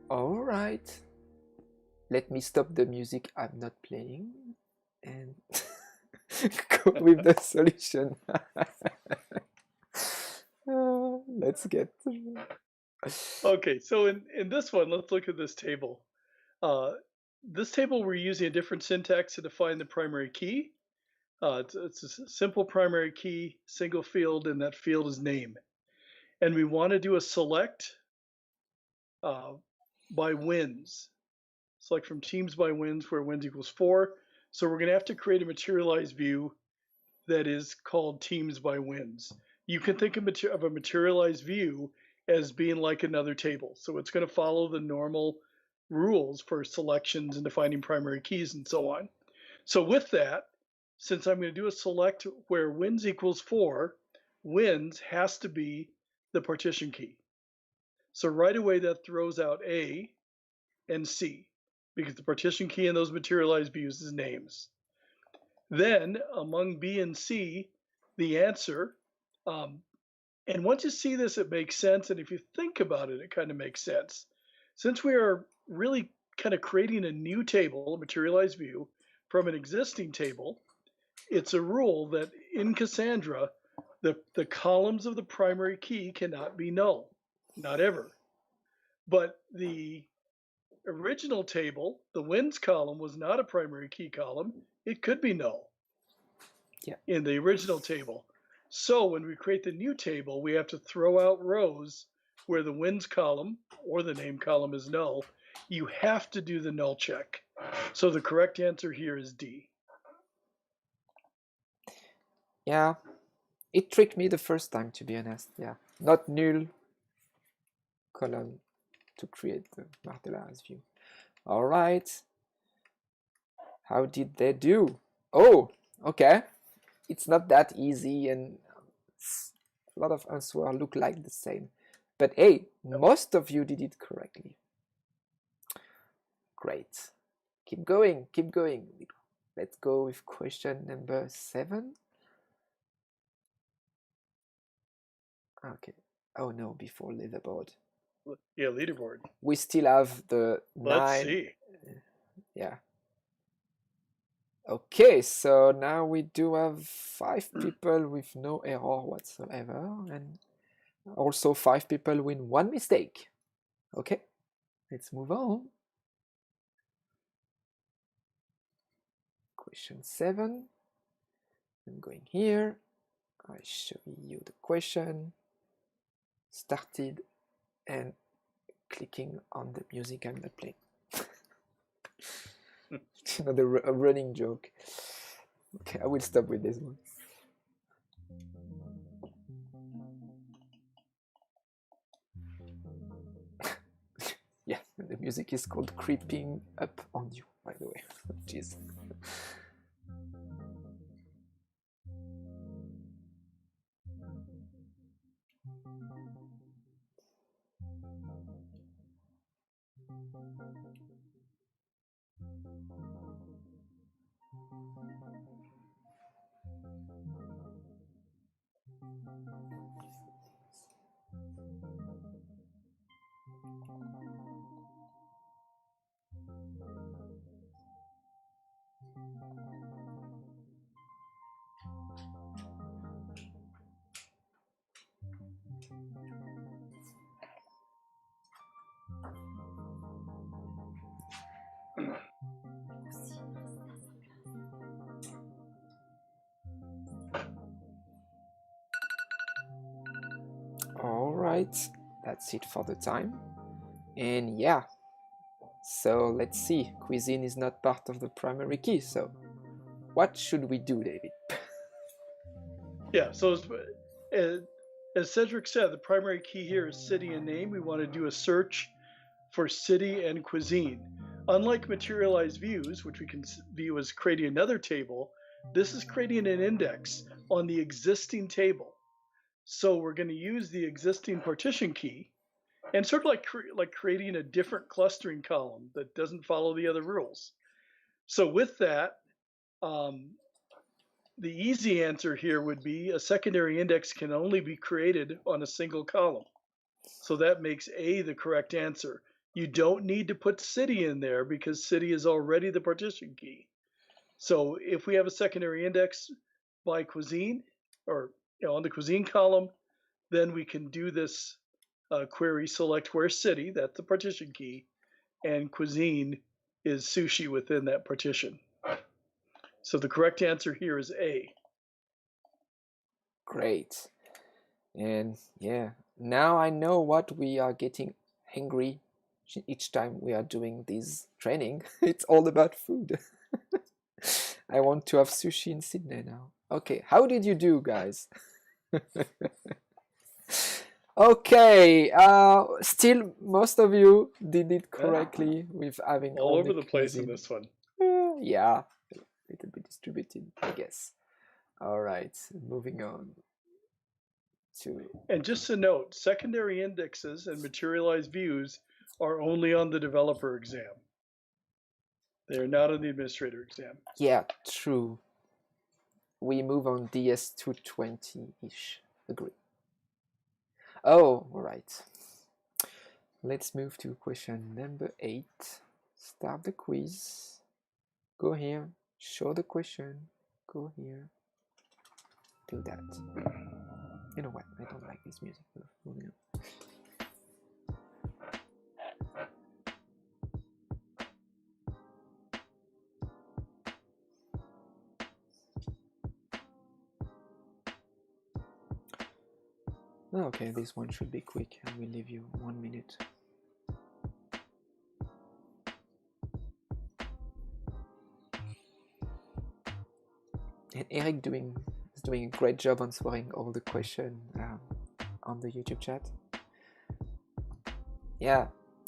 All right. Let me stop the music I'm not playing and go with the solution. Let's get. Okay, so in this one, let's look at this table. This table, we're using a different syntax to define the primary key. It's a simple primary key, single field, and that field is name. And we want to do a select by wins. Select from teams by wins, where wins equals 4. So we're going to have to create a materialized view that is called teams by wins. You can think of a materialized view as being like another table. So it's going to follow the normal rules for selections and defining primary keys and so on. So with that, since I'm going to do a select where wins equals 4, wins has to be the partition key. So right away that throws out A and C, because the partition key in those materialized views is names. Then among B and C, the answer, and once you see this, it makes sense. And if you think about it, it kind of makes sense. Since we are really kind of creating a new table, a materialized view, from an existing table, it's a rule that in Cassandra, the columns of the primary key cannot be null, not ever. But the original table, the wins column was not a primary key column. It could be null in the original table. So when we create the new table, we have to throw out rows where the wins column or the name column is null. You have to do the null check. So the correct answer here is D. Yeah, it tricked me the first time, to be honest. Yeah, not null column to create the materialized view. All right. How did they do? Oh, okay. It's not that easy, and a lot of answers look like the same. But hey, most of you did it correctly. Great. Keep going, keep going. Let's go with question number 7. Okay. Oh no, before leaderboard. Yeah, leaderboard. We still have the 9. Let's see. Yeah. Okay, so now we do have 5 people with no error whatsoever, and also 5 people with 1 mistake. Okay, let's move on. Question 7. I'm going here. I show you the question. Started and clicking on the music I'm not playing. It's another running joke. Okay, I will stop with this one. Yeah, the music is called Creeping Up on You, by the way. Jeez. right, that's it for the time. And yeah, so let's see, cuisine is not part of the primary key, so what should we do, David? Yeah, so as Cedric said, the primary key here is city and name. We want to do a search for city and cuisine. Unlike materialized views, which we can view as creating another table, this is creating an index on the existing table. So we're going to use the existing partition key, and sort of like creating a different clustering column that doesn't follow the other rules. So with that, the easy answer here would be a secondary index can only be created on a single column. So that makes A the correct answer. You don't need to put city in there because city is already the partition key. So if we have a secondary index by cuisine, or on the cuisine column, then we can do this query select where city, that's the partition key, and cuisine is sushi within that partition. So the correct answer here is A. Great. And yeah, now I know what we are getting hungry each time we are doing this training. It's all about food. I want to have sushi in Sydney now. Okay, how did you do, guys? Okay, still most of you did it correctly with having all over the place in this one. Yeah, a little bit distributed, I guess. All right, moving on to... And just a note, secondary indexes and materialized views are only on the developer exam. They're not on the administrator exam. Yeah, true. We move on DS 220-ish. Agree. Oh, all right. Let's move to question number 8. Start the quiz. Go here. Show the question. Go here. Do that. You know what? I don't like this music. Moving on. Okay, this one should be quick. I will leave you 1 minute. And Eric is doing a great job answering all the questions on the YouTube chat. Yeah,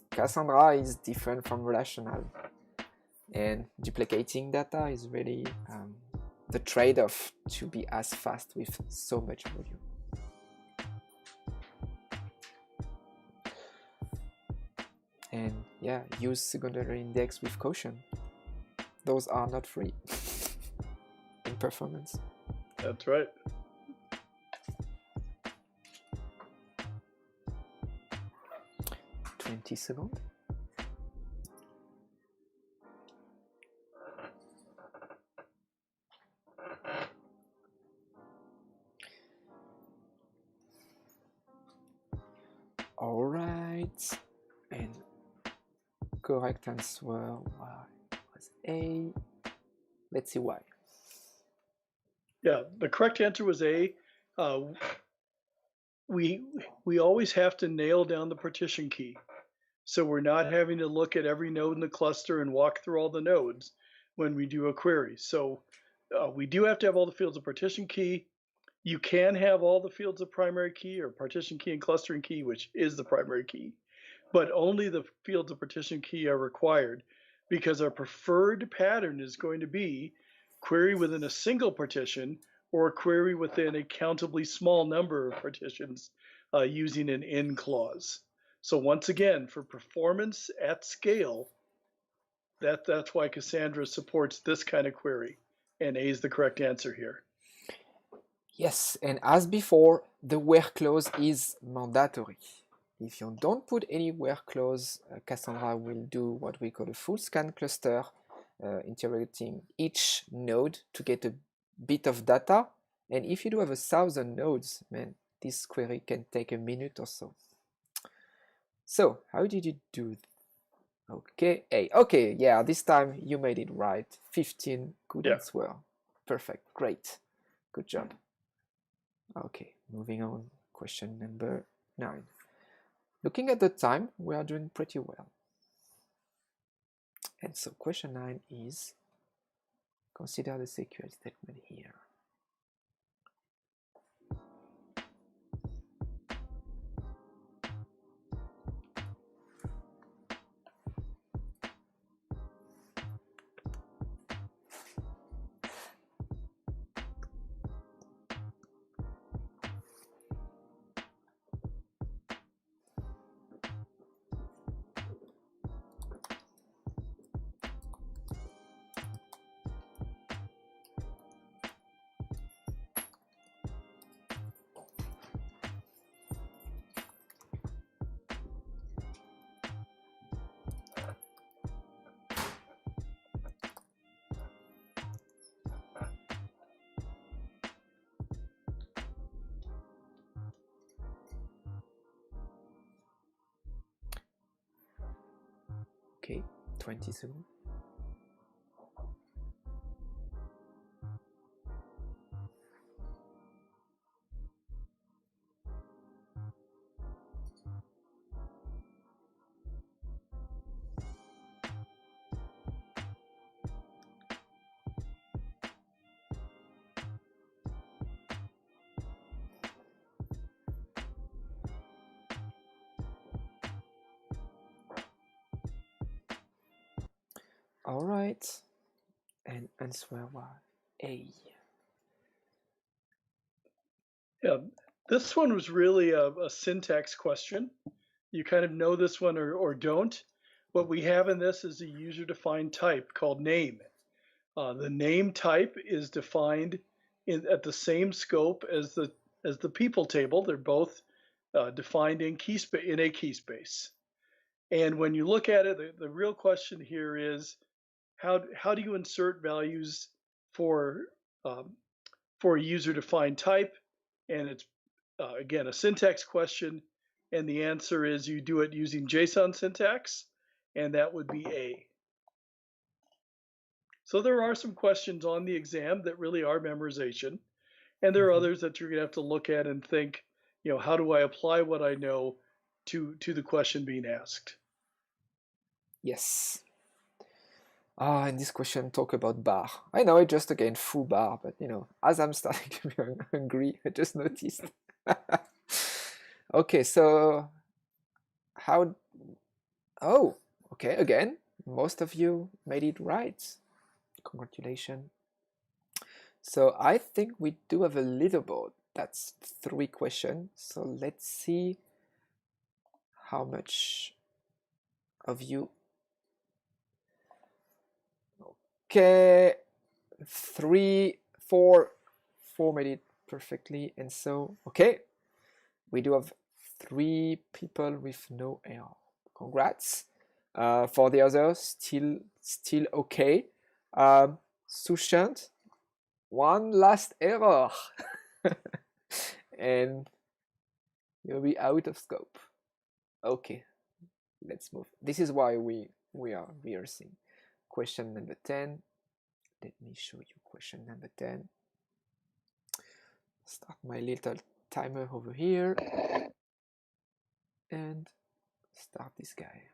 Cassandra is different from relational, and duplicating data is really the trade-off to be as fast with so much volume. And yeah, use secondary index with caution. Those are not free in performance. That's right. Seconds. All right, and correct answer was A. Let's see why. Yeah, the correct answer was A. We always have to nail down the partition key. So we're not having to look at every node in the cluster and walk through all the nodes when we do a query. So we do have to have all the fields of partition key. You can have all the fields of primary key or partition key and clustering key, which is the primary key, but only the fields of partition key are required because our preferred pattern is going to be query within a single partition or a query within a countably small number of partitions using an in clause. So once again, for performance at scale, that's why Cassandra supports this kind of query, and A is the correct answer here. Yes, and as before, the where clause is mandatory. If you don't put any where clause, Cassandra will do what we call a full scan cluster, interrogating each node to get a bit of data. And if you do have 1,000 nodes, man, this query can take a minute or so. So, how did you do? Okay, A. Okay, yeah, this time you made it right. 15 good answer. Perfect, great. Good job. Okay, moving on. Question number 9. Looking at the time, we are doing pretty well. And so question 9 is, consider the SQL statement here. Okay, 20 seconds. All right, and answer was A. Yeah, this one was really a syntax question. You kind of know this one or don't. What we have in this is a user-defined type called name. The name type is defined at the same scope as the people table. They're both defined in a key space. And when you look at it, the real question here is how do you insert values for a user-defined type? And it's again a syntax question, and the answer is you do it using JSON syntax, and that would be A. So there are some questions on the exam that really are memorization, and there are others that you're gonna have to look at and think, you know, how do I apply what I know to the question being asked? Yes. And this question talk about bar. I know it just again foo bar, but you know, as I'm starting to be hungry, I just noticed. Okay, so how? Oh, okay. Again, most of you made it right. Congratulations. So I think we do have a leaderboard. That's 3 questions. So let's see how much of you. Okay, 3, 4 made it perfectly, and so okay, we do have 3 people with no error. Congrats. For the others, still okay. Sushant, 1 last error, and you'll be out of scope. Okay, let's move. This is why we are rehearsing. Question number 10. Let me show you question number 10. Start my little timer over here and start this guy.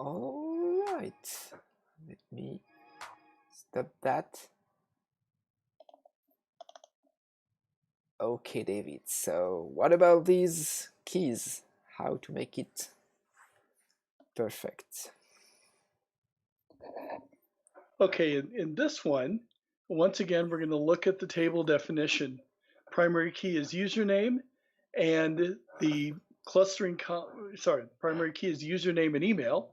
All right, let me stop that. Okay, David, so what about these keys? How to make it perfect? Okay, in this one, once again, we're going to look at the table definition. Primary key is username, and the primary key is username and email,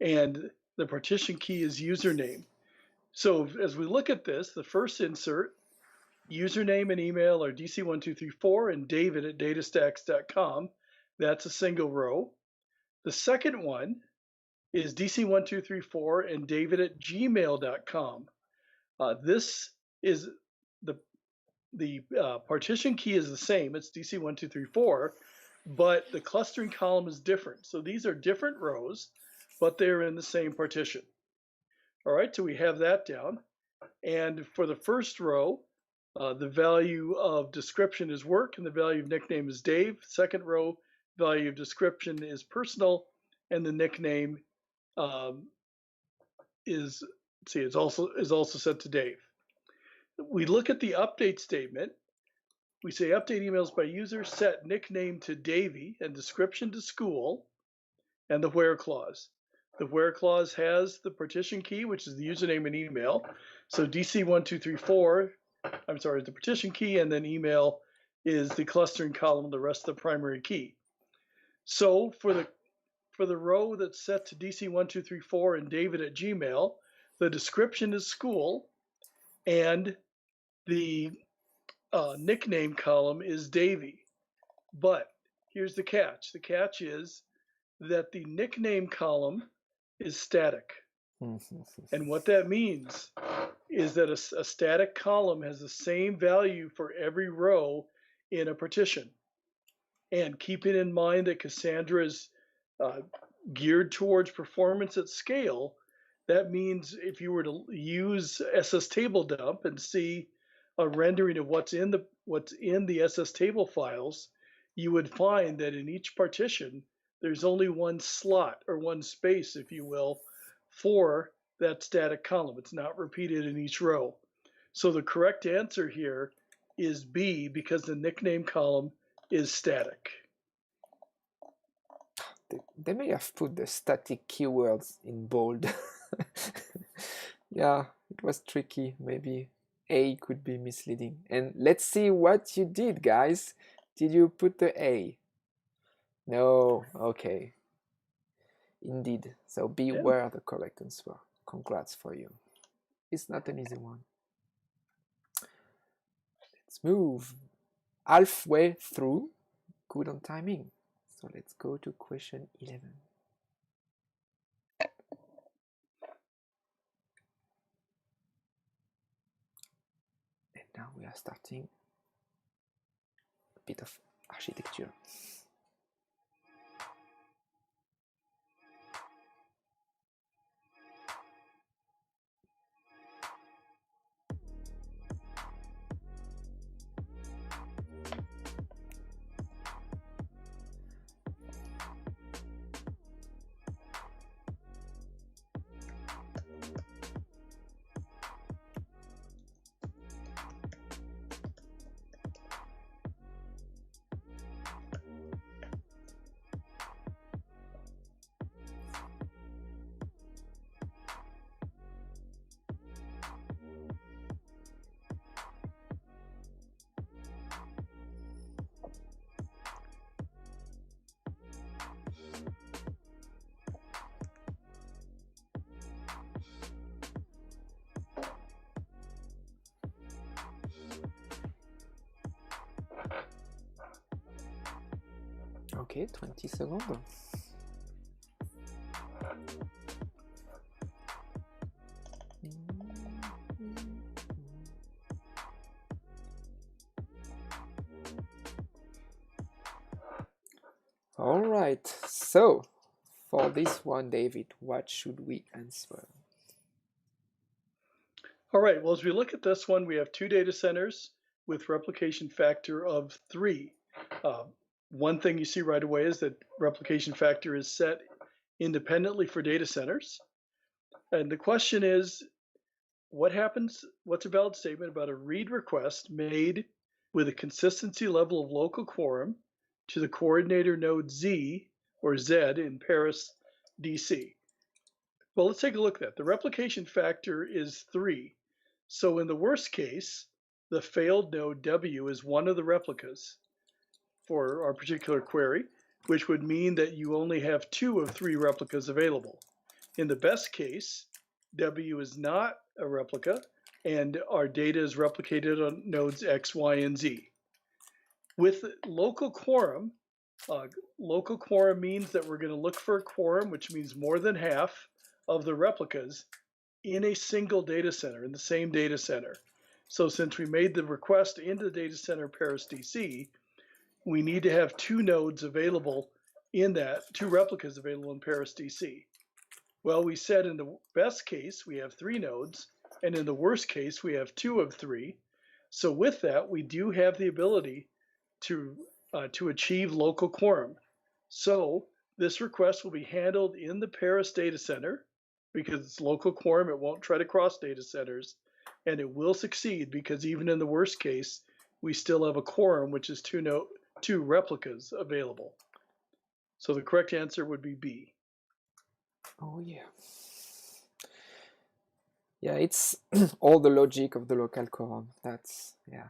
and the partition key is username. So as we look at this, the first insert, username and email are DC1234 and David at datastax.com. That's a single row. The second one is DC1234 and David at gmail.com. This is the partition key is the same. It's DC1234, but the clustering column is different. So these are different rows, but they're in the same partition. All right, so we have that down. And for the first row, the value of description is work and the value of nickname is Dave. Second row, value of description is personal and the nickname is also set to Dave. We look at the update statement. We say update emails by user, set nickname to Davey and description to school, and the where clause. The where clause has the partition key, which is the username and email. So DC1234, the partition key, and then email is the clustering column, the rest of the primary key. So for the row that's set to DC1234 and David at Gmail, the description is school, and the nickname column is Davey. But here's the catch. The catch is that the nickname column is static. And what that means is that a static column has the same value for every row in a partition. And keeping in mind that Cassandra is geared towards performance at scale, that means if you were to use SS Table Dump and see a rendering of what's in the SS Table files, you would find that in each partition, there's only one slot or one space, if you will, for that static column. It's not repeated in each row. So the correct answer here is B, because the nickname column is static. They may have put the static keywords in bold. Yeah, it was tricky. Maybe A could be misleading. And let's see what you did, guys. Did you put the A? No, okay. Indeed. So B were the correct answer. Congrats for you. It's not an easy one. Let's move. Halfway through. Good on timing. So let's go to question 11. And now we are starting a bit of architecture. Okay, 20 seconds. All right, so for this one, David, what should we answer? All right, well, as we look at this one, we have 2 data centers with replication factor of 3. One thing you see right away is that replication factor is set independently for data centers. And the question is, what's a valid statement about a read request made with a consistency level of local quorum to the coordinator node Z or Z in Paris, DC? Well, let's take a look at that. The replication factor is 3. So in the worst case, the failed node W is one of the replicas for our particular query, which would mean that you only have 2 of 3 replicas available. In the best case, W is not a replica, and our data is replicated on nodes X, Y, and Z. With local quorum means that we're going to look for a quorum, which means more than half of the replicas in a single data center, in the same data center. So since we made the request into the data center Paris, DC, we need to have 2 nodes available in that, 2 replicas available in Paris, DC. Well, we said in the best case, we have 3 nodes, and in the worst case, we have 2 of 3. So with that, we do have the ability to achieve local quorum. So this request will be handled in the Paris data center because it's local quorum. It won't try to cross data centers, and it will succeed because even in the worst case, we still have a quorum, which is 2 replicas available. So the correct answer would be B. Oh yeah. Yeah, it's all the logic of the local quorum. That's, yeah.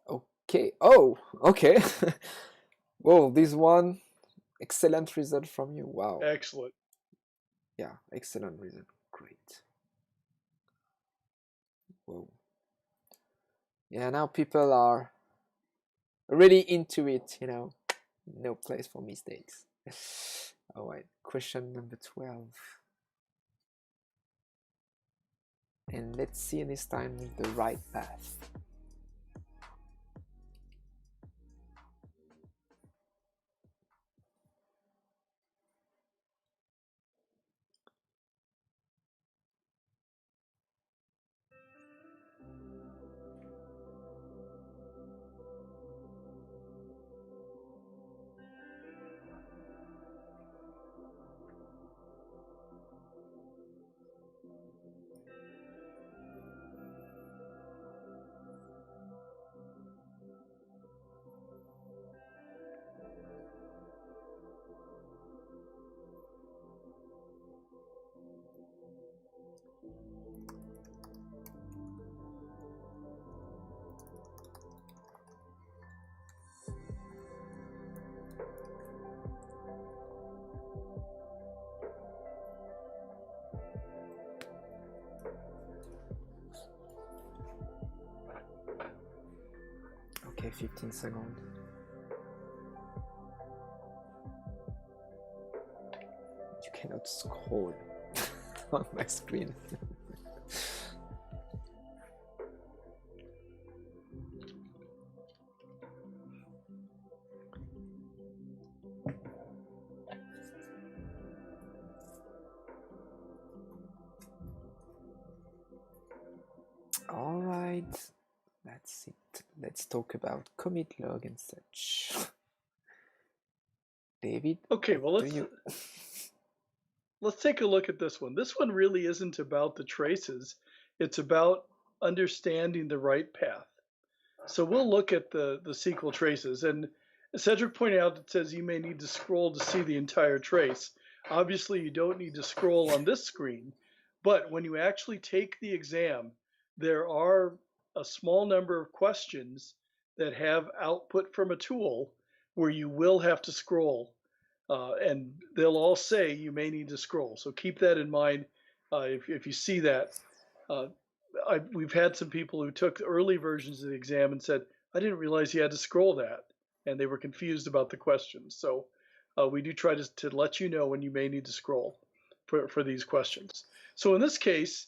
Okay. Oh, okay. Whoa, this one, excellent result from you. Wow. Excellent. Yeah, excellent result. Great. Whoa. Yeah, now people are really into it, you know. No place for mistakes. All right, question number 12. And let's see this time the right path. Okay, 15 seconds. You cannot scroll on my screen. All right, that's it. Let's talk about commit log and such. David, Okay, well, let's take a look at this one. This one really isn't about the traces. It's about understanding the right path. So we'll look at the SQL traces. And Cedric pointed out, it says you may need to scroll to see the entire trace. Obviously, you don't need to scroll on this screen. But when you actually take the exam, there are a small number of questions that have output from a tool where you will have to scroll. And they'll all say you may need to scroll. So keep that in mind if you see that. We've had some people who took early versions of the exam and said, I didn't realize you had to scroll that. And they were confused about the questions. So we do try to let you know when you may need to scroll for these questions. So in this case,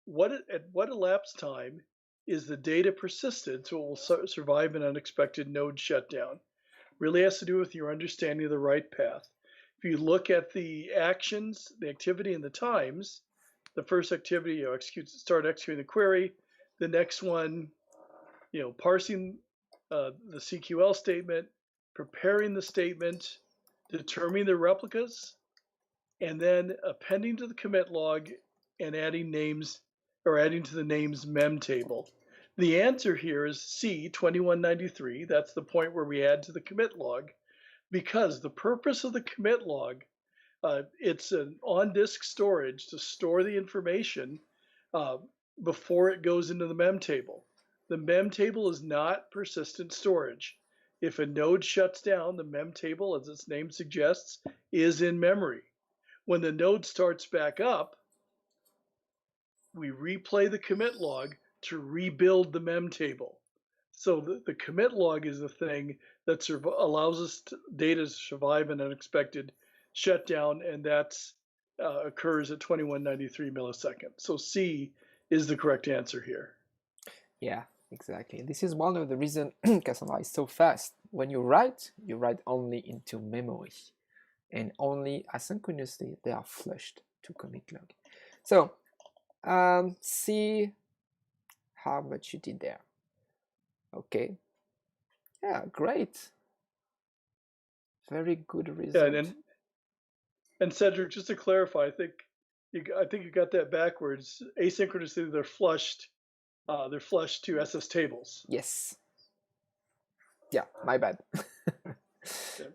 at what elapsed time is the data persisted so it will survive an unexpected node shutdown? Really has to do with your understanding of the right path. If you look at the actions, the activity, and the times, the first activity, start executing the query. The next one, parsing the CQL statement, preparing the statement, determining the replicas, and then appending to the commit log and adding names, or adding to the names mem table. The answer here is C, 2193. That's the point where we add to the commit log, because the purpose of the commit log, it's an on-disk storage to store the information before it goes into the mem table. The mem table is not persistent storage. If a node shuts down, the mem table, as its name suggests, is in memory. When the node starts back up, we replay the commit log to rebuild the mem table. So the commit log is the thing that allows us data to survive an unexpected shutdown, and that occurs at 2193 milliseconds. So C is the correct answer here. Yeah, exactly. This is one of the reasons Cassandra is so fast. When you write only into memory, and only asynchronously they are flushed to commit log. So see how much you did there. Okay. Yeah, great. Very good result. Yeah, and Cedric, just to clarify, I think you got that backwards. Asynchronously, they're flushed to SS tables. Yes. Yeah, my bad. Okay.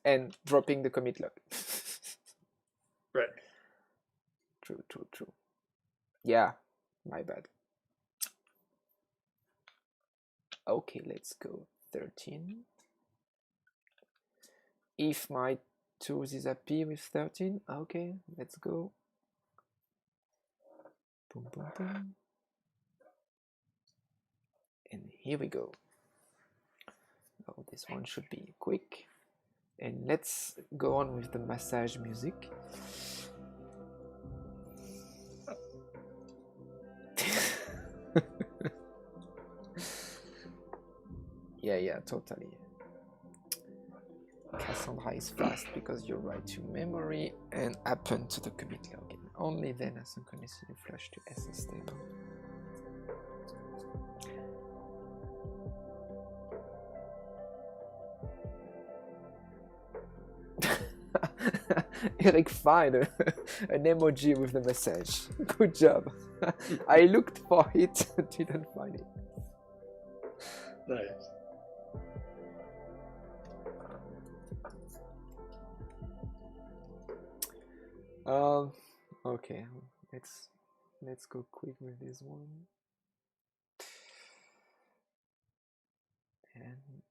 And dropping the commit log. Right. True. Yeah, my bad. Okay, let's go 13. If my tools is happy with 13, okay, let's go. Boom, boom, boom. And here we go. Oh, this one should be quick. And let's go on with the massage music. Yeah, totally. Cassandra is fast because you write to memory and append to the commit log. And only then asynchronously flush to SS table. Erick find an emoji with the message. Good job. I looked for it, didn't find it. Nice. Okay, let's go quick with this one. And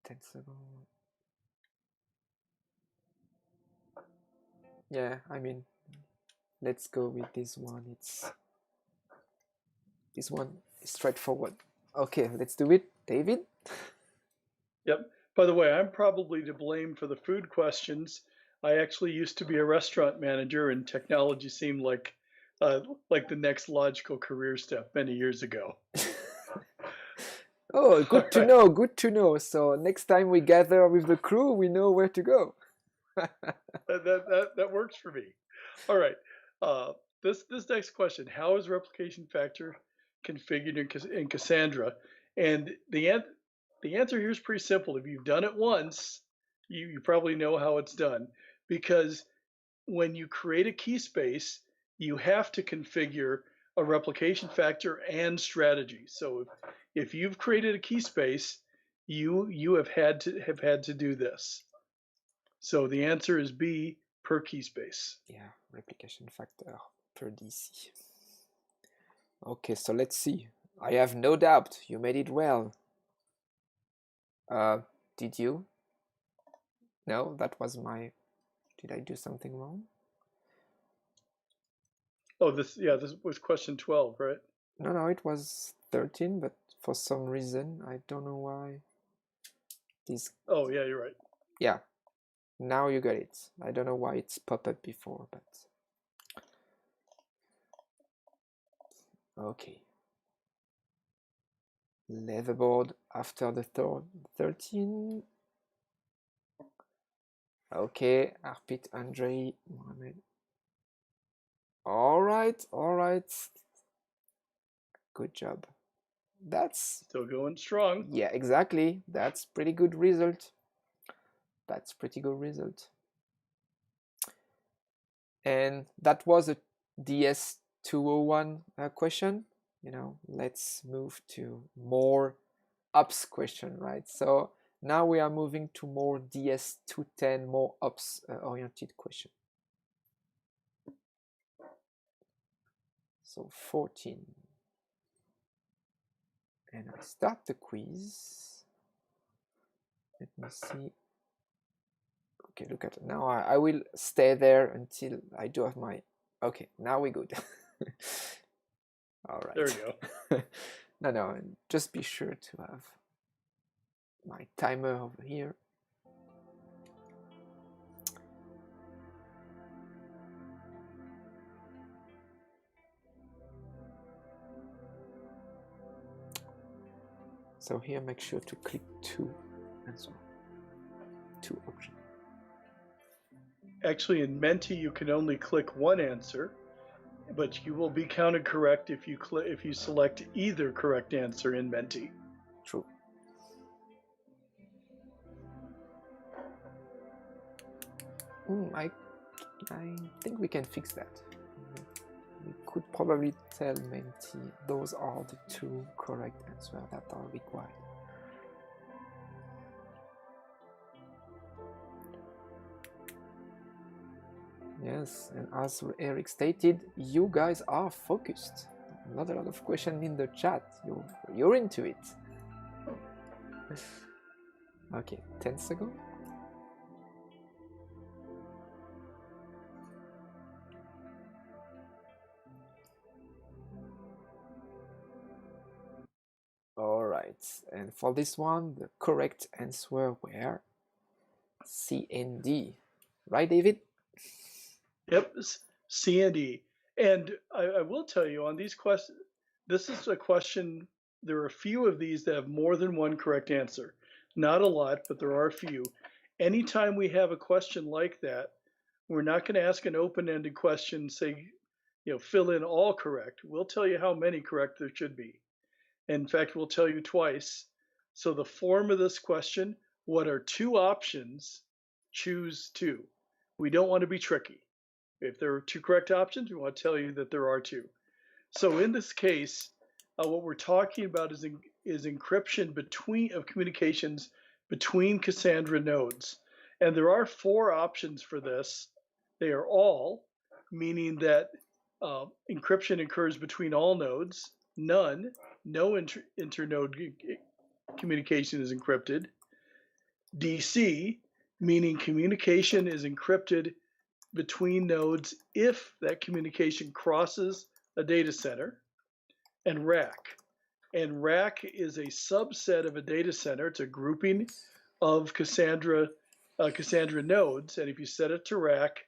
10 seconds. Yeah, I mean, let's go with this one. This one is straightforward. Okay, let's do it. David? Yep. By the way, I'm probably to blame for the food questions. I actually used to be a restaurant manager, and technology seemed like the next logical career step many years ago. Oh, good to know, good to know. So next time we gather with the crew, we know where to go. that works for me. All right. This next question: how is replication factor configured in Cassandra? And the answer here is pretty simple. If you've done it once, you probably know how it's done, because when you create a key space, you have to configure a replication factor and strategy. So if you've created a key space, you have had to do this. So the answer is B, per key space. Yeah, replication factor per DC. Okay, so let's see. I have no doubt you made it well. Did you? No, that was my... Did I do something wrong? Oh, this was question 12, right? No, it was 13, but for some reason, I don't know why. Oh, yeah, you're right. Yeah, now you got it. I don't know why it's popped up before, but... Okay. Leatherboard after the 13. Okay, Arpit, Andre, Mohammed. All right. Good job. that's still going strong. Yeah, exactly. That's pretty good result. That's pretty good result. And that was a DS201 question. Let's move to more ops question, right? So now we are moving to more DS210, more ops oriented question. So 14. And I start the quiz. Let me see. Okay, look at it. Now I will stay there until I do have my... Okay, now we're good. All right. There we go. No, just be sure to have my timer over here. So here, make sure to click 2 and so on. 2 options. Actually, in Menti, you can only click one answer, but you will be counted correct if you select either correct answer in Menti. True. I think we can fix that. We could probably tell Menti those are the 2 correct answers that are required. Yes, and as Eric stated, you guys are focused. Not a lot of questions in the chat. You're into it. Okay, 10 seconds. All right, and for this one, the correct answer were C and D. Right, David? Yep, C and D. And I will tell you on these questions, this is a question, there are a few of these that have more than one correct answer. Not a lot, but there are a few. Anytime we have a question like that, we're not going to ask an open-ended question, say, fill in all correct. We'll tell you how many correct there should be. In fact, we'll tell you twice. So the form of this question, what are 2 options? Choose 2. We don't want to be tricky. If there are 2 correct options, we want to tell you that there are 2. So in this case, what we're talking about is encryption of communications between Cassandra nodes. And there are 4 options for this. They are all, meaning that encryption occurs between all nodes. None, no internode communication is encrypted. DC, meaning communication is encrypted between nodes if that communication crosses a data center. And rack. And rack is a subset of a data center. It's a grouping of Cassandra nodes. And if you set it to rack,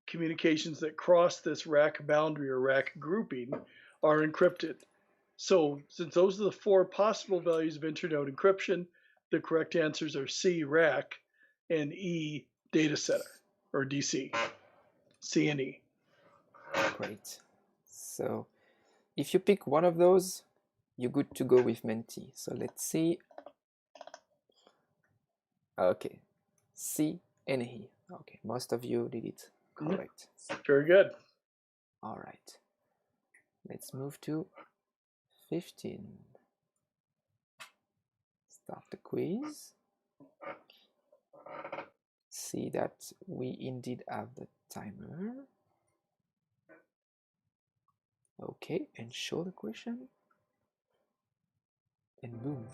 communications that cross this rack boundary or rack grouping are encrypted. So since those are the 4 possible values of internode encryption, the correct answers are C, rack, and E, data center, or DC, C and E. Great. So if you pick one of those, you're good to go with Menti. So let's see. Okay, C and E. Okay, most of you did it correct. Very good. All right, let's move to 15. Start the quiz. See that we indeed have the timer. Okay, and show the question. And boom.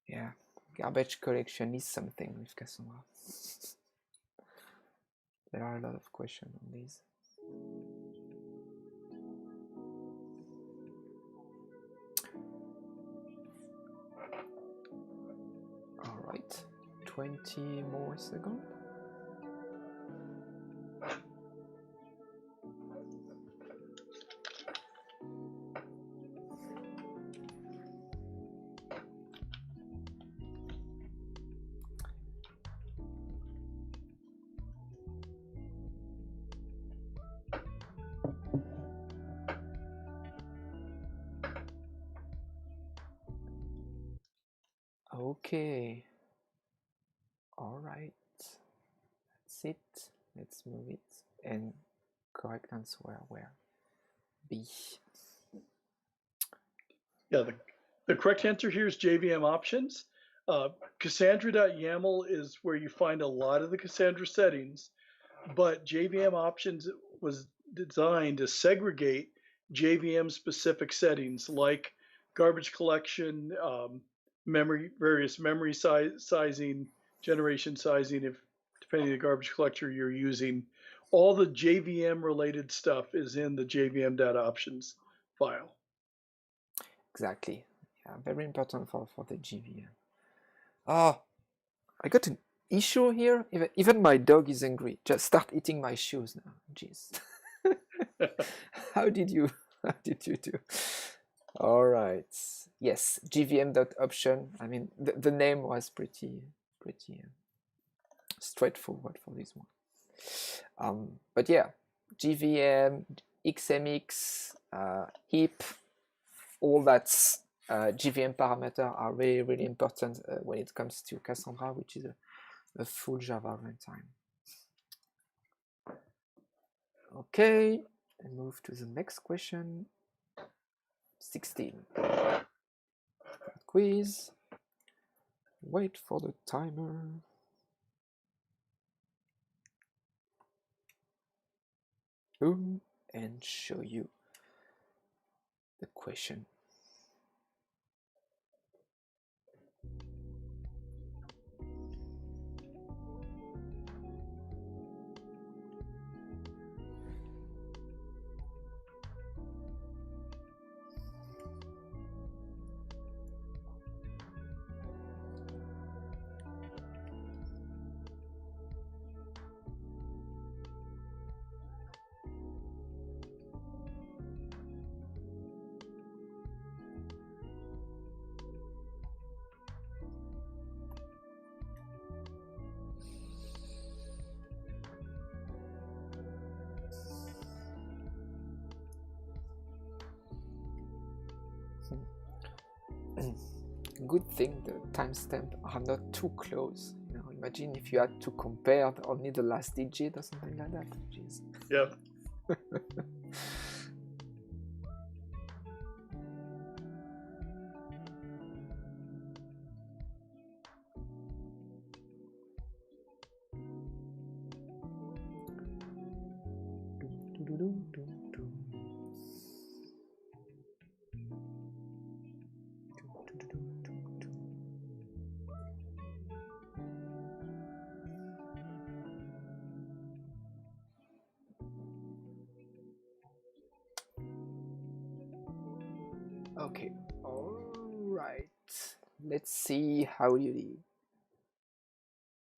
Yeah, garbage collection is something with Cassandra. There are a lot of questions on these. All right, 20 more seconds. Okay. All right. That's it. Let's move it. And correct answer where? B. Yeah, the correct answer here is JVM options. Cassandra.yaml is where you find a lot of the Cassandra settings, but JVM options was designed to segregate JVM specific settings like garbage collection, memory, various memory sizing, generation sizing, if depending on the garbage collector you're using. All the JVM related stuff is in the JVM.options file. Exactly. Yeah, very important for the GVM. Oh, I got an issue here. Even my dog is angry. Just start eating my shoes now. Jeez. How did you do? All right. Yes, GVM.option. I mean, the name was pretty straightforward for this one. But yeah, GVM, XMX, heap, all that GVM parameter are really important when it comes to Cassandra, which is a full Java runtime. Okay, and move to the next question. 16. Quiz. Wait for the timer. Boom, and show you the question. Good thing the timestamp are not too close. You know, imagine if you had to compare only the last digit or something like that. Jeez. Yep. Okay, all right. Let's see how you did.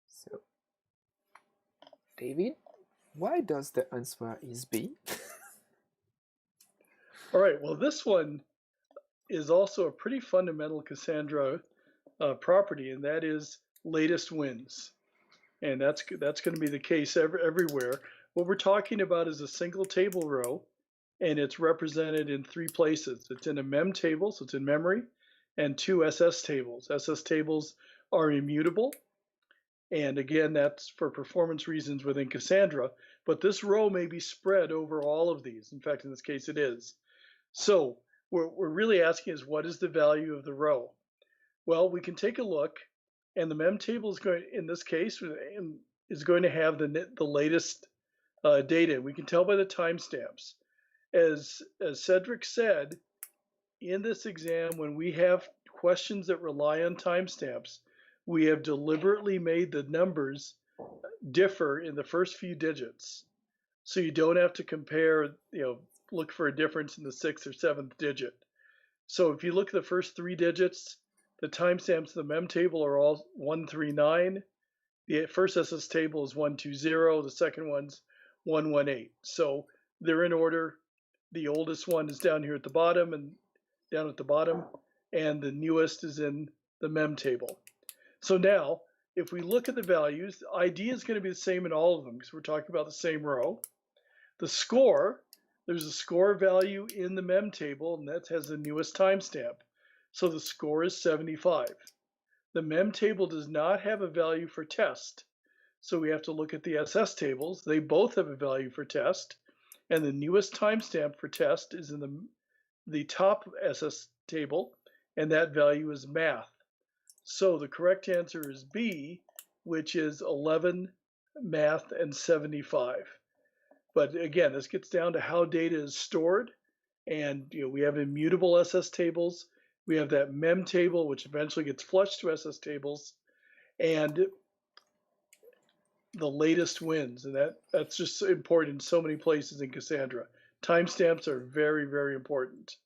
So, David, why does the answer is B? All right, well, this one is also a pretty fundamental Cassandra property, and that is latest wins. And that's going to be the case everywhere. What we're talking about is a single table row, and it's represented in 3 places. It's in a mem table, so it's in memory, and 2 SS tables. SS tables are immutable, and again, that's for performance reasons within Cassandra, but this row may be spread over all of these. In fact, in this case, it is. So what we're really asking is, what is the value of the row? Well, we can take a look, and the mem table is going, in this case, is going to have the latest data. We can tell by the timestamps. As Cedric said, in this exam, when we have questions that rely on timestamps, we have deliberately made the numbers differ in the first few digits. So you don't have to compare, look for a difference in the 6th or 7th digit. So if you look at the first 3 digits, the timestamps of the mem table are all 139. The first SS table is 120. The second one's 118. So they're in order. The oldest one is down here at the bottom and the newest is in the mem table. So now, if we look at the values, the ID is going to be the same in all of them because we're talking about the same row. The score, there's a score value in the mem table, and that has the newest timestamp. So the score is 75. The mem table does not have a value for test. So we have to look at the SS tables. They both have a value for test. And the newest timestamp for test is in the top SS table, and that value is math. So the correct answer is B, which is 11, math, and 75. But again, this gets down to how data is stored. And we have immutable SS tables. We have that mem table, which eventually gets flushed to SS tables. And the latest wins. And that's just important in so many places in Cassandra. Timestamps are very, very important.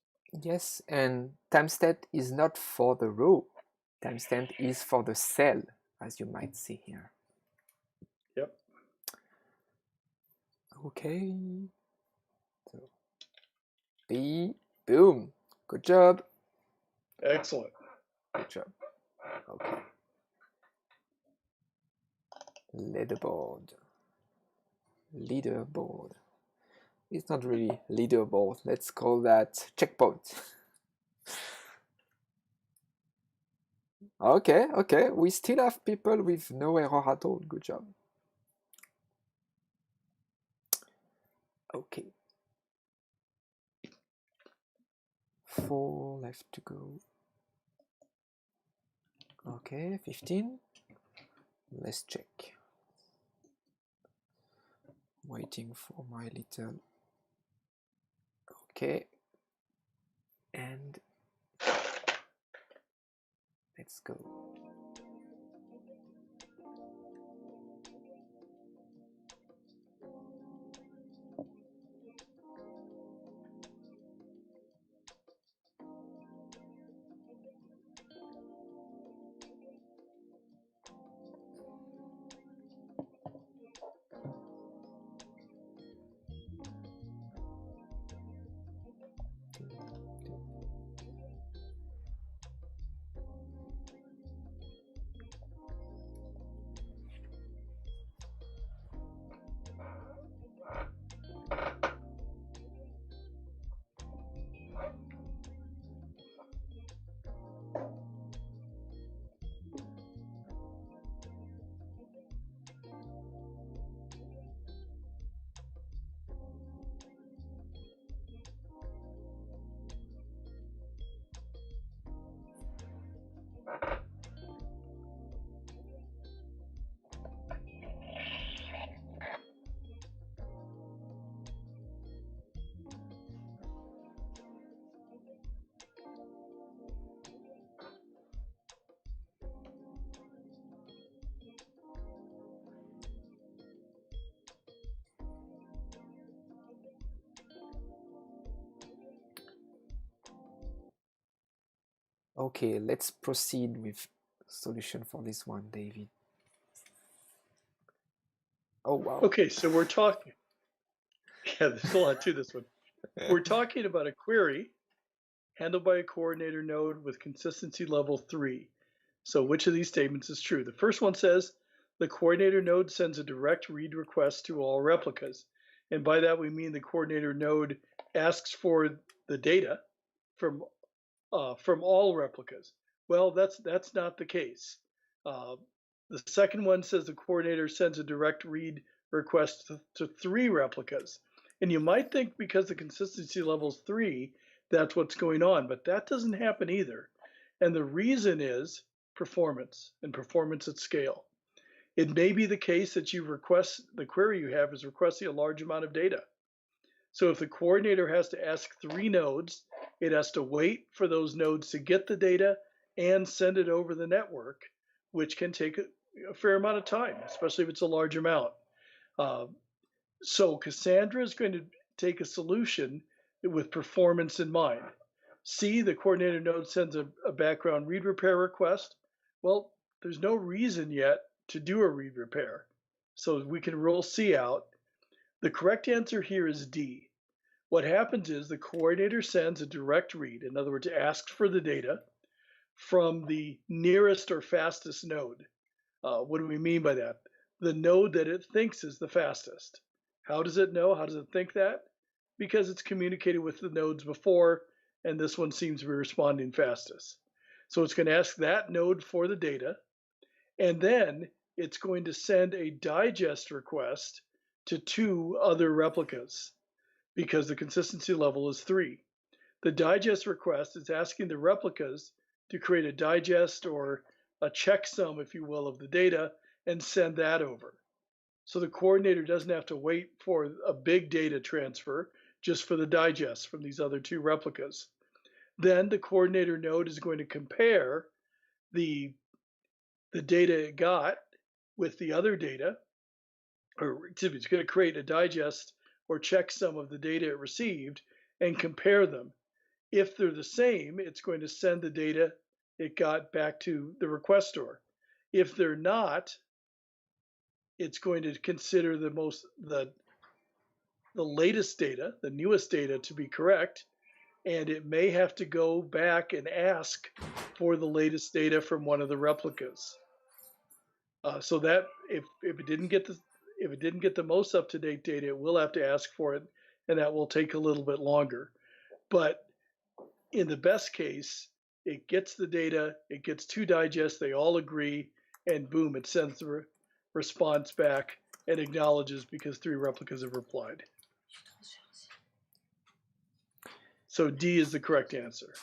Yes, and timestamp is not for the row. Timestamp is for the cell, as you might see here. Yep. Okay. So B, boom. Good job. Excellent. Good job. Okay. Leaderboard. Leaderboard. It's not really leaderboard. Let's call that checkpoint. Okay, okay. We still have people with no error at all. Good job. Okay. 4 left to go. Okay, 15. Let's check. Waiting for my little. Okay. And let's go. Okay, let's proceed with solution for this one, David. Oh, wow. Okay, so we're talking. Yeah, there's a lot to this one. We're talking about a query handled by a coordinator node with consistency level 3. So which of these statements is true? The first one says the coordinator node sends a direct read request to all replicas. And by that we mean the coordinator node asks for the data from all replicas. Well, that's not the case. The second one says the coordinator sends a direct read request to 3 replicas. And you might think because the consistency level is 3, that's what's going on, but that doesn't happen either. And the reason is performance and performance at scale. It may be the case that the query you have is requesting a large amount of data. So if the coordinator has to ask 3 nodes, it has to wait for those nodes to get the data and send it over the network, which can take a fair amount of time, especially if it's a large amount. So Cassandra is going to take a solution with performance in mind. C, the coordinator node sends a background read repair request. Well, there's no reason yet to do a read repair. So we can rule C out. The correct answer here is D. What happens is the coordinator sends a direct read, in other words, asks for the data from the nearest or fastest node. What do we mean by that? The node that it thinks is the fastest. How does it know? How does it think that? Because it's communicated with the nodes before, and this one seems to be responding fastest. So it's going to ask that node for the data, and then it's going to send a digest request to 2 other replicas because the consistency level is 3. The digest request is asking the replicas to create a digest or a checksum, if you will, of the data and send that over. So the coordinator doesn't have to wait for a big data transfer, just for the digest from these other 2 replicas. Then the coordinator node is going to compare the data it got with the other data, or excuse me, it's going to create a digest or checksum of the data it received and compare them. If they're the same, it's going to send the data it got back to the requestor. If they're not, it's going to consider the latest data, the newest data to be correct, and it may have to go back and ask for the latest data from one of the replicas. So that if it didn't get the most up-to-date data, it will have to ask for it, and that will take a little bit longer. But in the best case, it gets the data, it gets 2 digests, they all agree, and boom, it sends the response back and acknowledges because 3 replicas have replied. So D is the correct answer.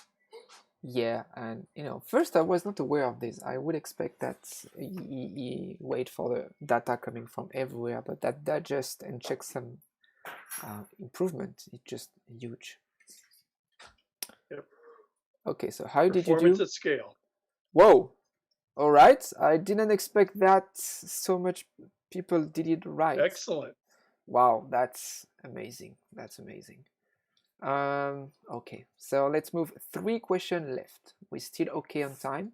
Yeah, and first I was not aware of this. I would expect that he wait for the data coming from everywhere, but that digest and checksum improvement is just huge. Yep. Okay, so how did you do? Performance at scale. Whoa! All right, I didn't expect that so much people did it right. Excellent. Wow, that's amazing. That's amazing. Okay, so let's move. 3 questions left. We're still okay on time.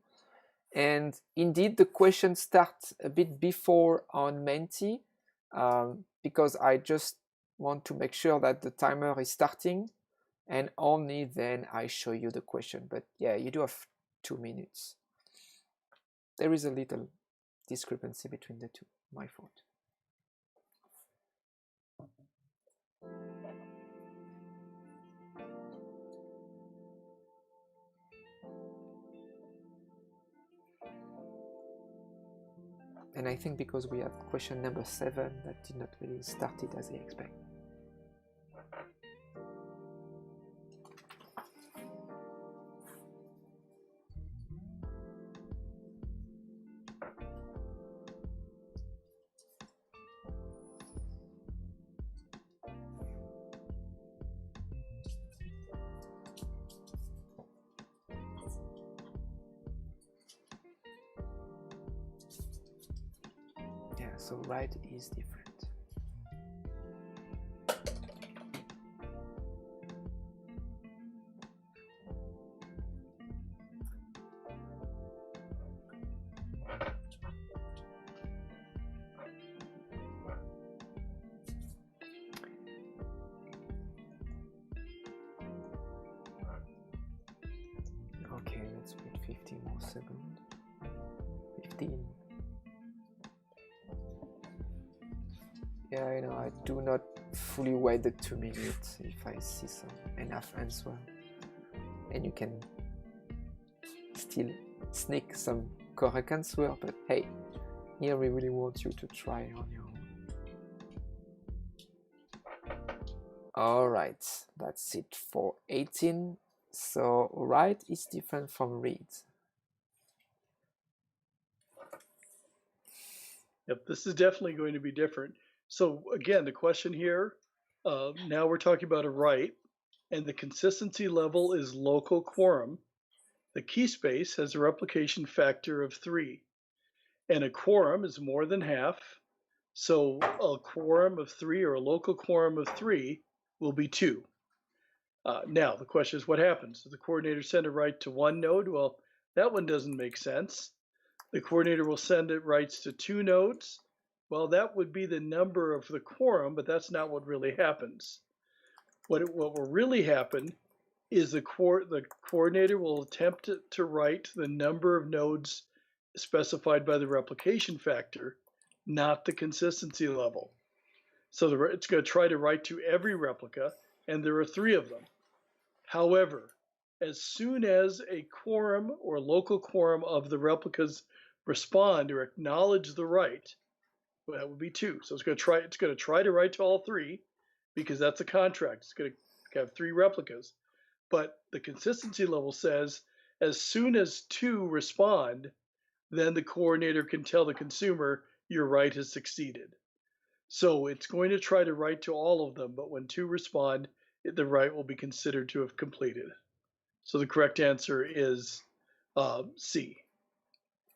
And indeed, the questions start a bit before on Menti, because I just want to make sure that the timer is starting, and only then I show you the question. But yeah, you do have 2 minutes. There is a little discrepancy between the 2. My fault. And I think because we have question number 7 that did not really start it as I expect. Yeah, so right is different. Okay, let's wait 15 more seconds. 15. Yeah, I do not fully wait the 2 minutes if I see some enough answer. And you can still sneak some correct answer, but hey, here we really want you to try on your own. Alright, that's it for 18. So write is different from read. Yep, this is definitely going to be different. So again, the question here, now we're talking about a write, and the consistency level is local quorum. The key space has a replication factor of 3. and a quorum is more than half. So a quorum of 3 or a local quorum of 3 will be 2. Now, the question is what happens? Does the coordinator send a write to one node? Well, that one doesn't make sense. The coordinator will send it writes to 2 nodes. Well, that would be the number of the quorum, but that's not what really happens. What will really happen is the coordinator will attempt to write the number of nodes specified by the replication factor, not the consistency level. So it's going to try to write to every replica, and there are 3 of them. However, as soon as a quorum or local quorum of the replicas respond or acknowledge the write, well, that would be 2. So it's going to try to write to all 3 because that's a contract. It's going to have 3 replicas. But the consistency level says as soon as 2 respond, then the coordinator can tell the consumer your write has succeeded. So it's going to try to write to all of them, but when 2 respond, the write will be considered to have completed. So the correct answer is C.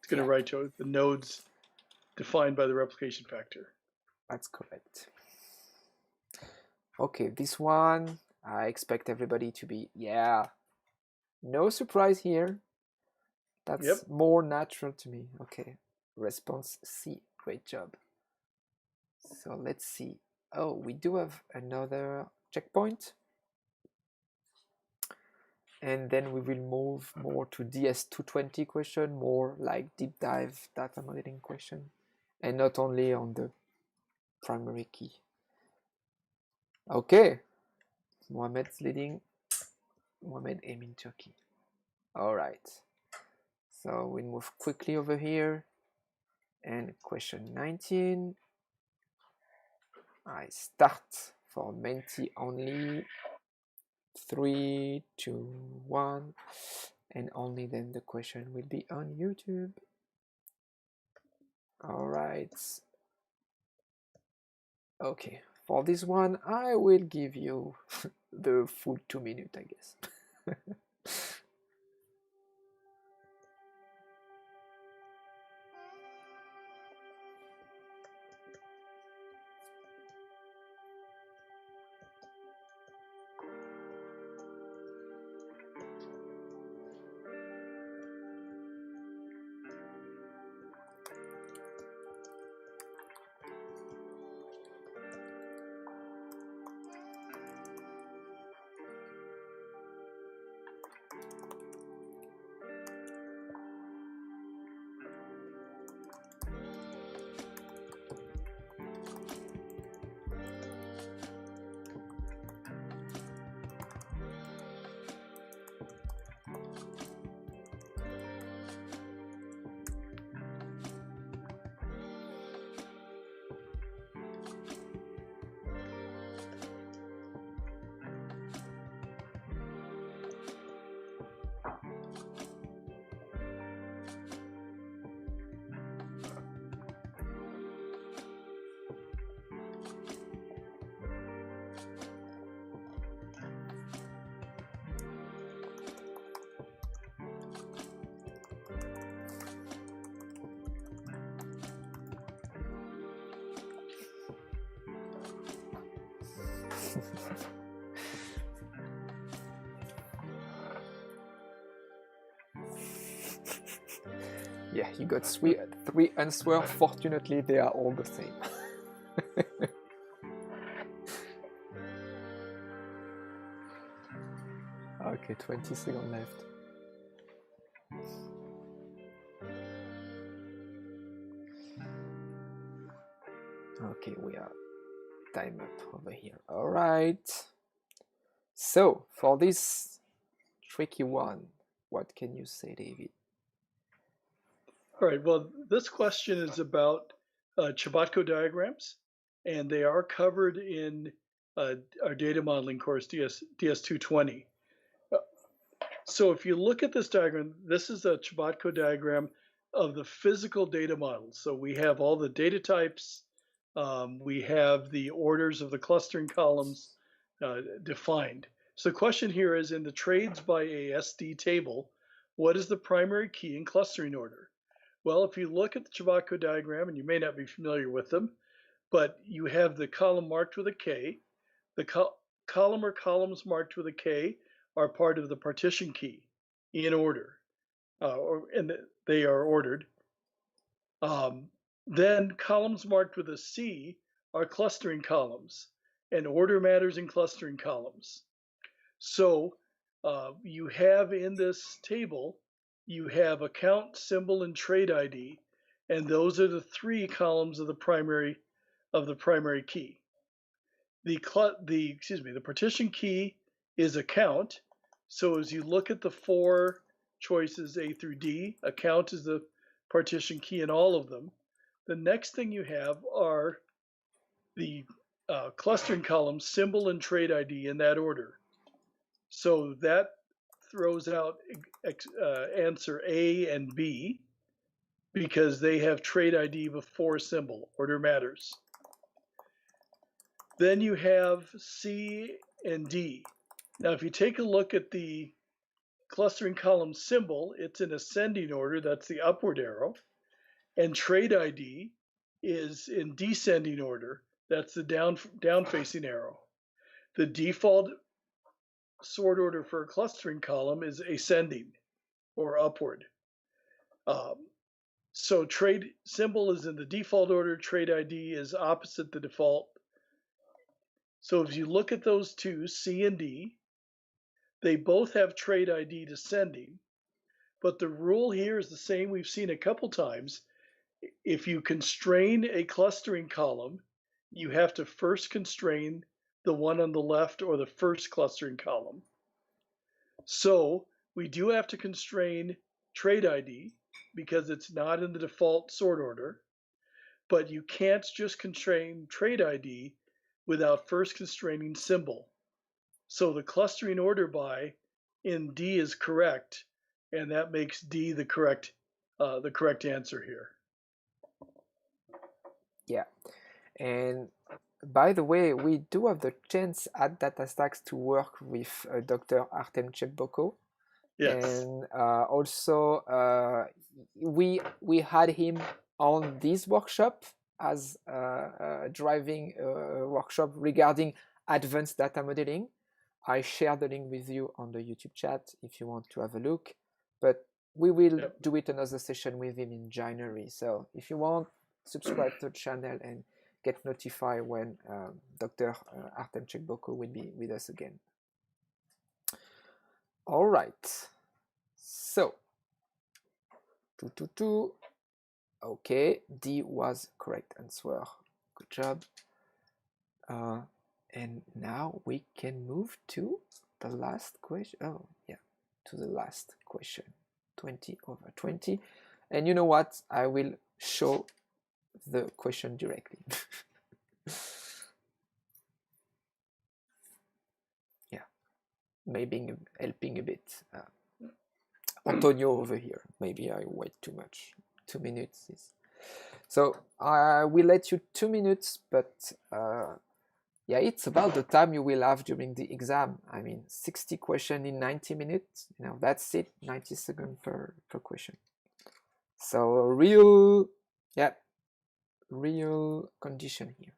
It's going to write to the nodes defined by the replication factor. That's correct. Okay, this one, I expect everybody to be, no surprise here. That's more natural to me. Okay, response C, great job. So let's see. Oh, we do have another checkpoint. And then we will move more to DS220 question, more like deep dive data modeling question, and not only on the primary key. Okay, Mohamed's leading. Mohamed aim in Turkey. All right, so we move quickly over here. And question 19. I start for Menti only. 3, 2, 1, and only then the question will be on YouTube. All right. Okay, for this one, I will give you the full 2 minutes, I guess. Yeah, you got three answers. Fortunately, they are all the same. Okay, 20 seconds left. Okay, we are time up over here. All right. So, for this tricky one, what can you say, David? All right, well, this question is about Chebotaw diagrams, and they are covered in our data modeling course, DS220. So if you look at this diagram, this is a Chebotaw diagram of the physical data model. So we have all the data types, we have the orders of the clustering columns defined. So the question here is, in the trades by a SD table, what is the primary key in clustering order? Well, if you look at the Chavaco diagram, and you may not be familiar with them, but you have the column marked with a K. The column or columns marked with a K are part of the partition key in order, and they are ordered. Then columns marked with a C are clustering columns, and order matters in clustering columns. So you have in this table, you have account, symbol, and trade ID, and those are the three columns of the primary key. The partition key is account. So as you look at the four choices A through D, account is the partition key in all of them. The next thing you have are the clustering columns, symbol and trade ID in that order. So that throws out answer A and B because they have trade ID before symbol, order matters. Then you have C and D. Now, if you take a look at the clustering column symbol, it's in ascending order, that's the upward arrow, and trade ID is in descending order, that's the down facing arrow. The default sort order for a clustering column is ascending or upward. So trade symbol is in the default order, trade ID is opposite the default. So if you look at those two, C and D, they both have trade ID descending, but the rule here is the same we've seen a couple times. If you constrain a clustering column, you have to first constrain the one on the left or the first clustering column. So we do have to constrain trade ID because it's not in the default sort order, but you can't just constrain trade ID without first constraining symbol. So the clustering order by in D is correct, and that makes D the correct answer here. Yeah, and by the way, we do have the chance at DataStax to work with Dr. Artem Cheboko. Yes. And also we had him on this workshop as driving a workshop regarding advanced data modeling. I share the link with you on the YouTube chat if you want to have a look, but we will do it another session with him in January. So if you want, subscribe to the channel and get notified when Dr. Artem Cheboko will be with us again. All right, so okay, D was correct answer. Good job. And now we can move to the last question. Oh yeah, to the last question. 20/20. And you know what? I will show the question directly. Maybe helping a bit. Antonio over here. Maybe I wait too much. 2 minutes. So I will let you 2 minutes, but yeah, it's about the time you will have during the exam. I mean, 60 questions in 90 minutes. You know, that's it. 90 seconds per question. So real condition here.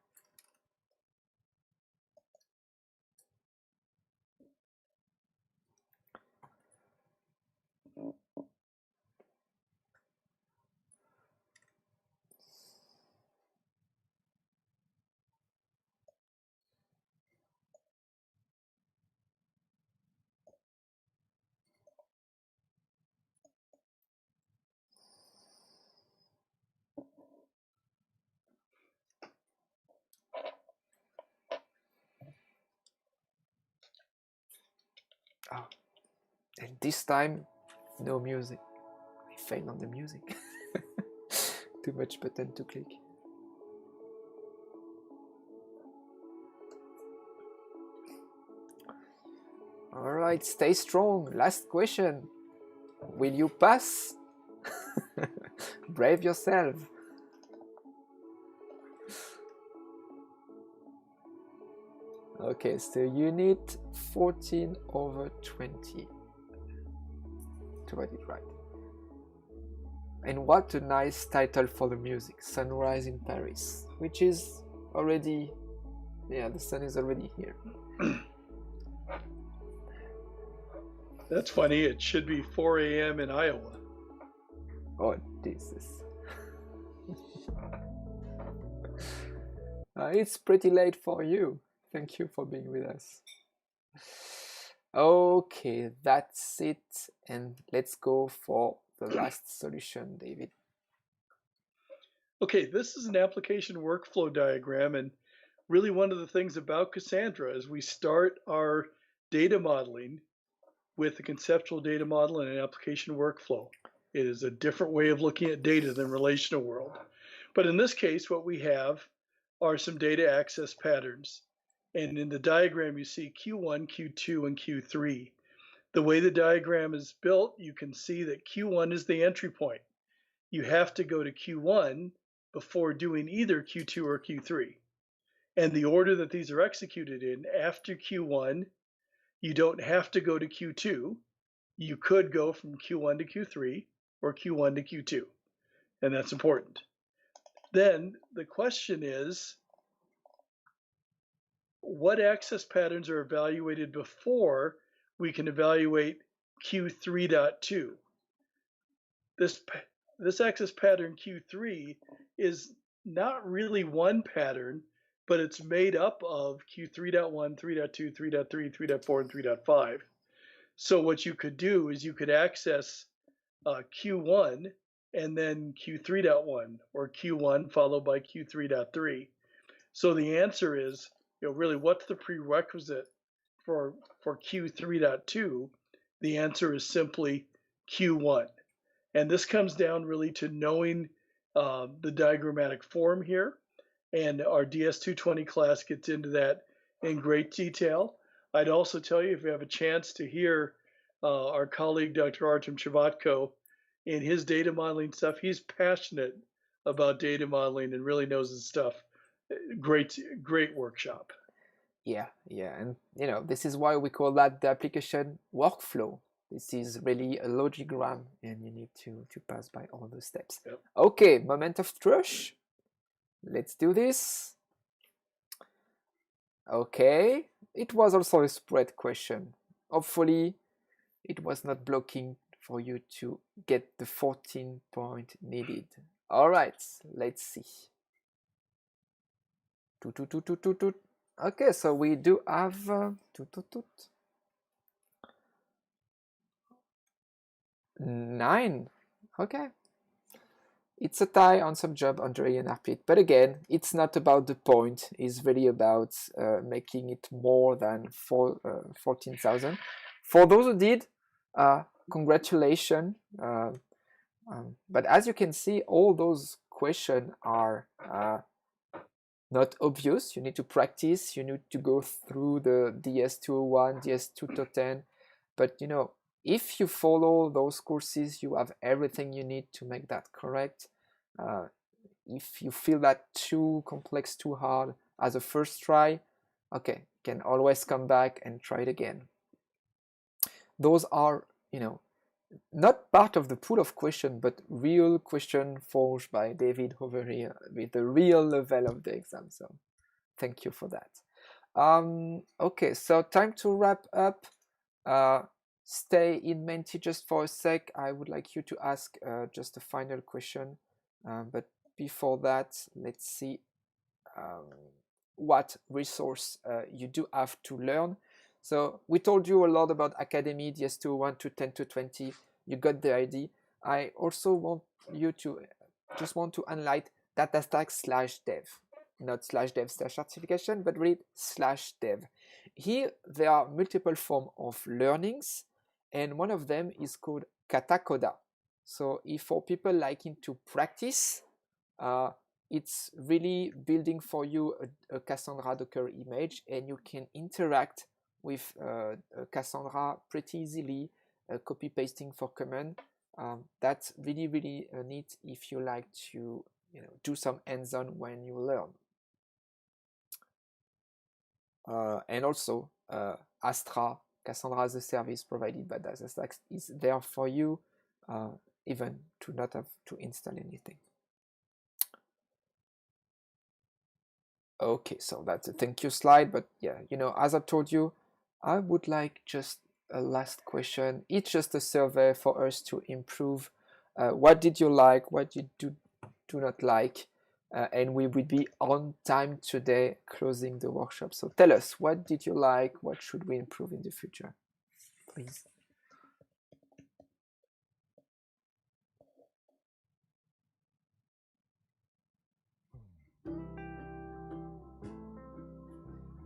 Oh, and this time, no music. I failed on the music. Too much button to click. All right, stay strong. Last question. Will you pass? Brave yourself. Okay, so you need 14/20 to get it right. And what a nice title for the music, Sunrise in Paris, which is already, yeah, the sun is already here. That's funny. It should be 4 a.m. in Iowa. Oh, this is... it's pretty late for you. Thank you for being with us. Okay, that's it. And let's go for the last solution, David. Okay, this is an application workflow diagram. And really one of the things about Cassandra is we start our data modeling with a conceptual data model and an application workflow. It is a different way of looking at data than relational world. But in this case, what we have are some data access patterns. And in the diagram, you see Q1, Q2, and Q3. The way the diagram is built, you can see that Q1 is the entry point. You have to go to Q1 before doing either Q2 or Q3. And the order that these are executed in, after Q1, you don't have to go to Q2. You could go from Q1 to Q3 or Q1 to Q2. And that's important. Then the question is, what access patterns are evaluated before we can evaluate Q3.2? This access pattern Q3 is not really one pattern, but it's made up of Q3.1, 3.2, 3.3, 3.4, and 3.5. So what you could do is you could access Q1 and then Q3.1, or Q1 followed by Q3.3. So the answer is, really, what's the prerequisite for Q3.2? The answer is simply Q1. And this comes down really to knowing the diagrammatic form here. And our DS220 class gets into that in great detail. I'd also tell you, if you have a chance to hear our colleague, Dr. Artem Chvatko, in his data modeling stuff, he's passionate about data modeling and really knows his stuff. Great workshop. Yeah, and this is why we call that the application workflow. This is really a logigram, and you need to pass by all the steps. Yep. Okay, moment of truth. Let's do this. Okay, it was also a spread question. Hopefully, it was not blocking for you to get the 14 point needed. All right, let's see. Okay, so we do have 9. Okay, it's a tie on some job under ENRPIT, but again, it's not about the point. It's really about making it more than 14,000. For those who did, congratulations. But as you can see, all those questions are not obvious. You need to practice. You need to go through the DS201, DS210. But if you follow those courses, you have everything you need to make that correct. If you feel that too complex, too hard as a first try, okay, you can always come back and try it again. Those are, not part of the pool of question, but real question forged by David over here with the real level of the exam. So thank you for that. Okay, so time to wrap up. Stay in Menti just for a sec. I would like you to ask just a final question. But before that, let's see what resource you do have to learn. So we told you a lot about Academy, DS201 to 10 to 20. You got the idea. I also want you to highlight DataStax/dev, not /dev/certification, but read /dev. Here there are multiple forms of learnings, and one of them is called Katacoda. So if for people liking to practice, it's really building for you a Cassandra Docker image, and you can interact with Cassandra pretty easily, copy pasting for command. That's really neat if you like to do some hands-on when you learn. And also Astra, Cassandra as a service provided by DataStax, is there for you. even to not have to install anything. Okay, so that's a thank you slide, but yeah, you know, as I told you, I would like just a last question. It's just a survey for us to improve. What did you like? What did you do not like? And we will be on time today closing the workshop. So tell us, what did you like? What should we improve in the future? Please.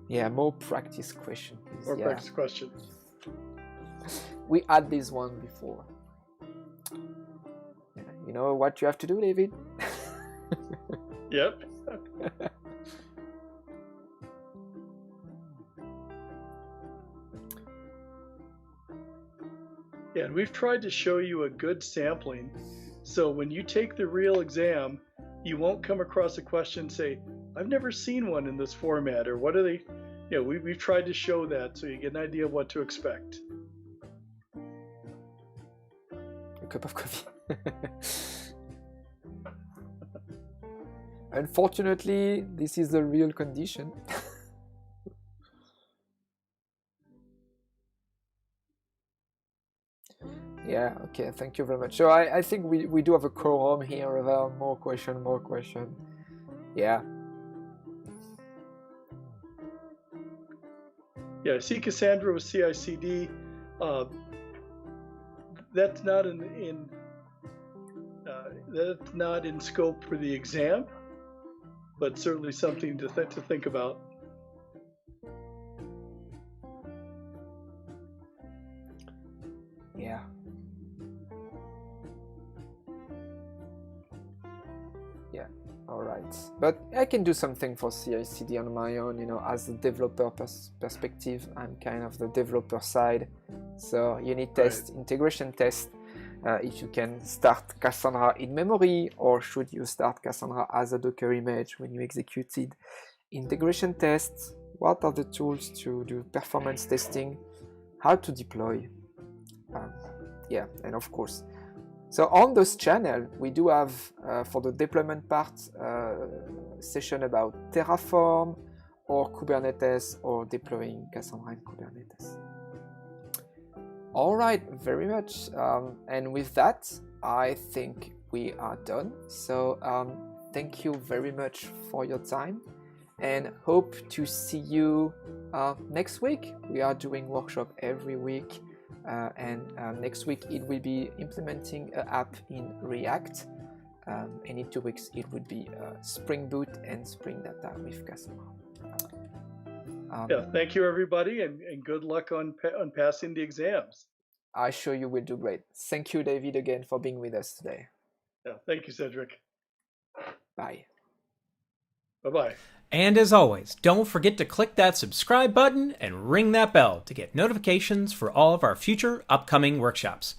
Yeah, more practice question, please. More practice question. We had this one before. Yeah, you know what you have to do, David? Yep. Yeah, and we've tried to show you a good sampling. So when you take the real exam, you won't come across a question and say, I've never seen one in this format, or what are they? You know, we've tried to show that so you get an idea of what to expect. A cup of coffee. Unfortunately, this is the real condition. Yeah, okay, thank you very much. So I think we do have a quorum here around more question. Yeah. Yeah, see Cassandra with CI/CD. That's not that's not in scope for the exam, but certainly something to think about. Yeah. Yeah. All right. But I can do something for CI/CD on my own. You know, as a developer perspective, I'm kind of the developer side. So unit test, integration test. If you can start Cassandra in memory, or should you start Cassandra as a Docker image when you execute it? Integration tests, what are the tools to do performance testing, how to deploy, yeah, and of course. So on this channel, we do have, for the deployment part, session about Terraform, or Kubernetes, or deploying Cassandra in Kubernetes. All right, very much. And with that, I think we are done. So thank you very much for your time, and hope to see you next week. We are doing workshop every week, and next week it will be implementing an app in React, and in 2 weeks it would be Spring Boot and Spring Data with Cassandra. Yeah, thank you everybody, and good luck on passing the exams. I'm sure you will do great. Thank you, David, again for being with us today. Yeah, thank you, Cedric. Bye. Bye-bye. And as always, don't forget to click that subscribe button and ring that bell to get notifications for all of our future upcoming workshops.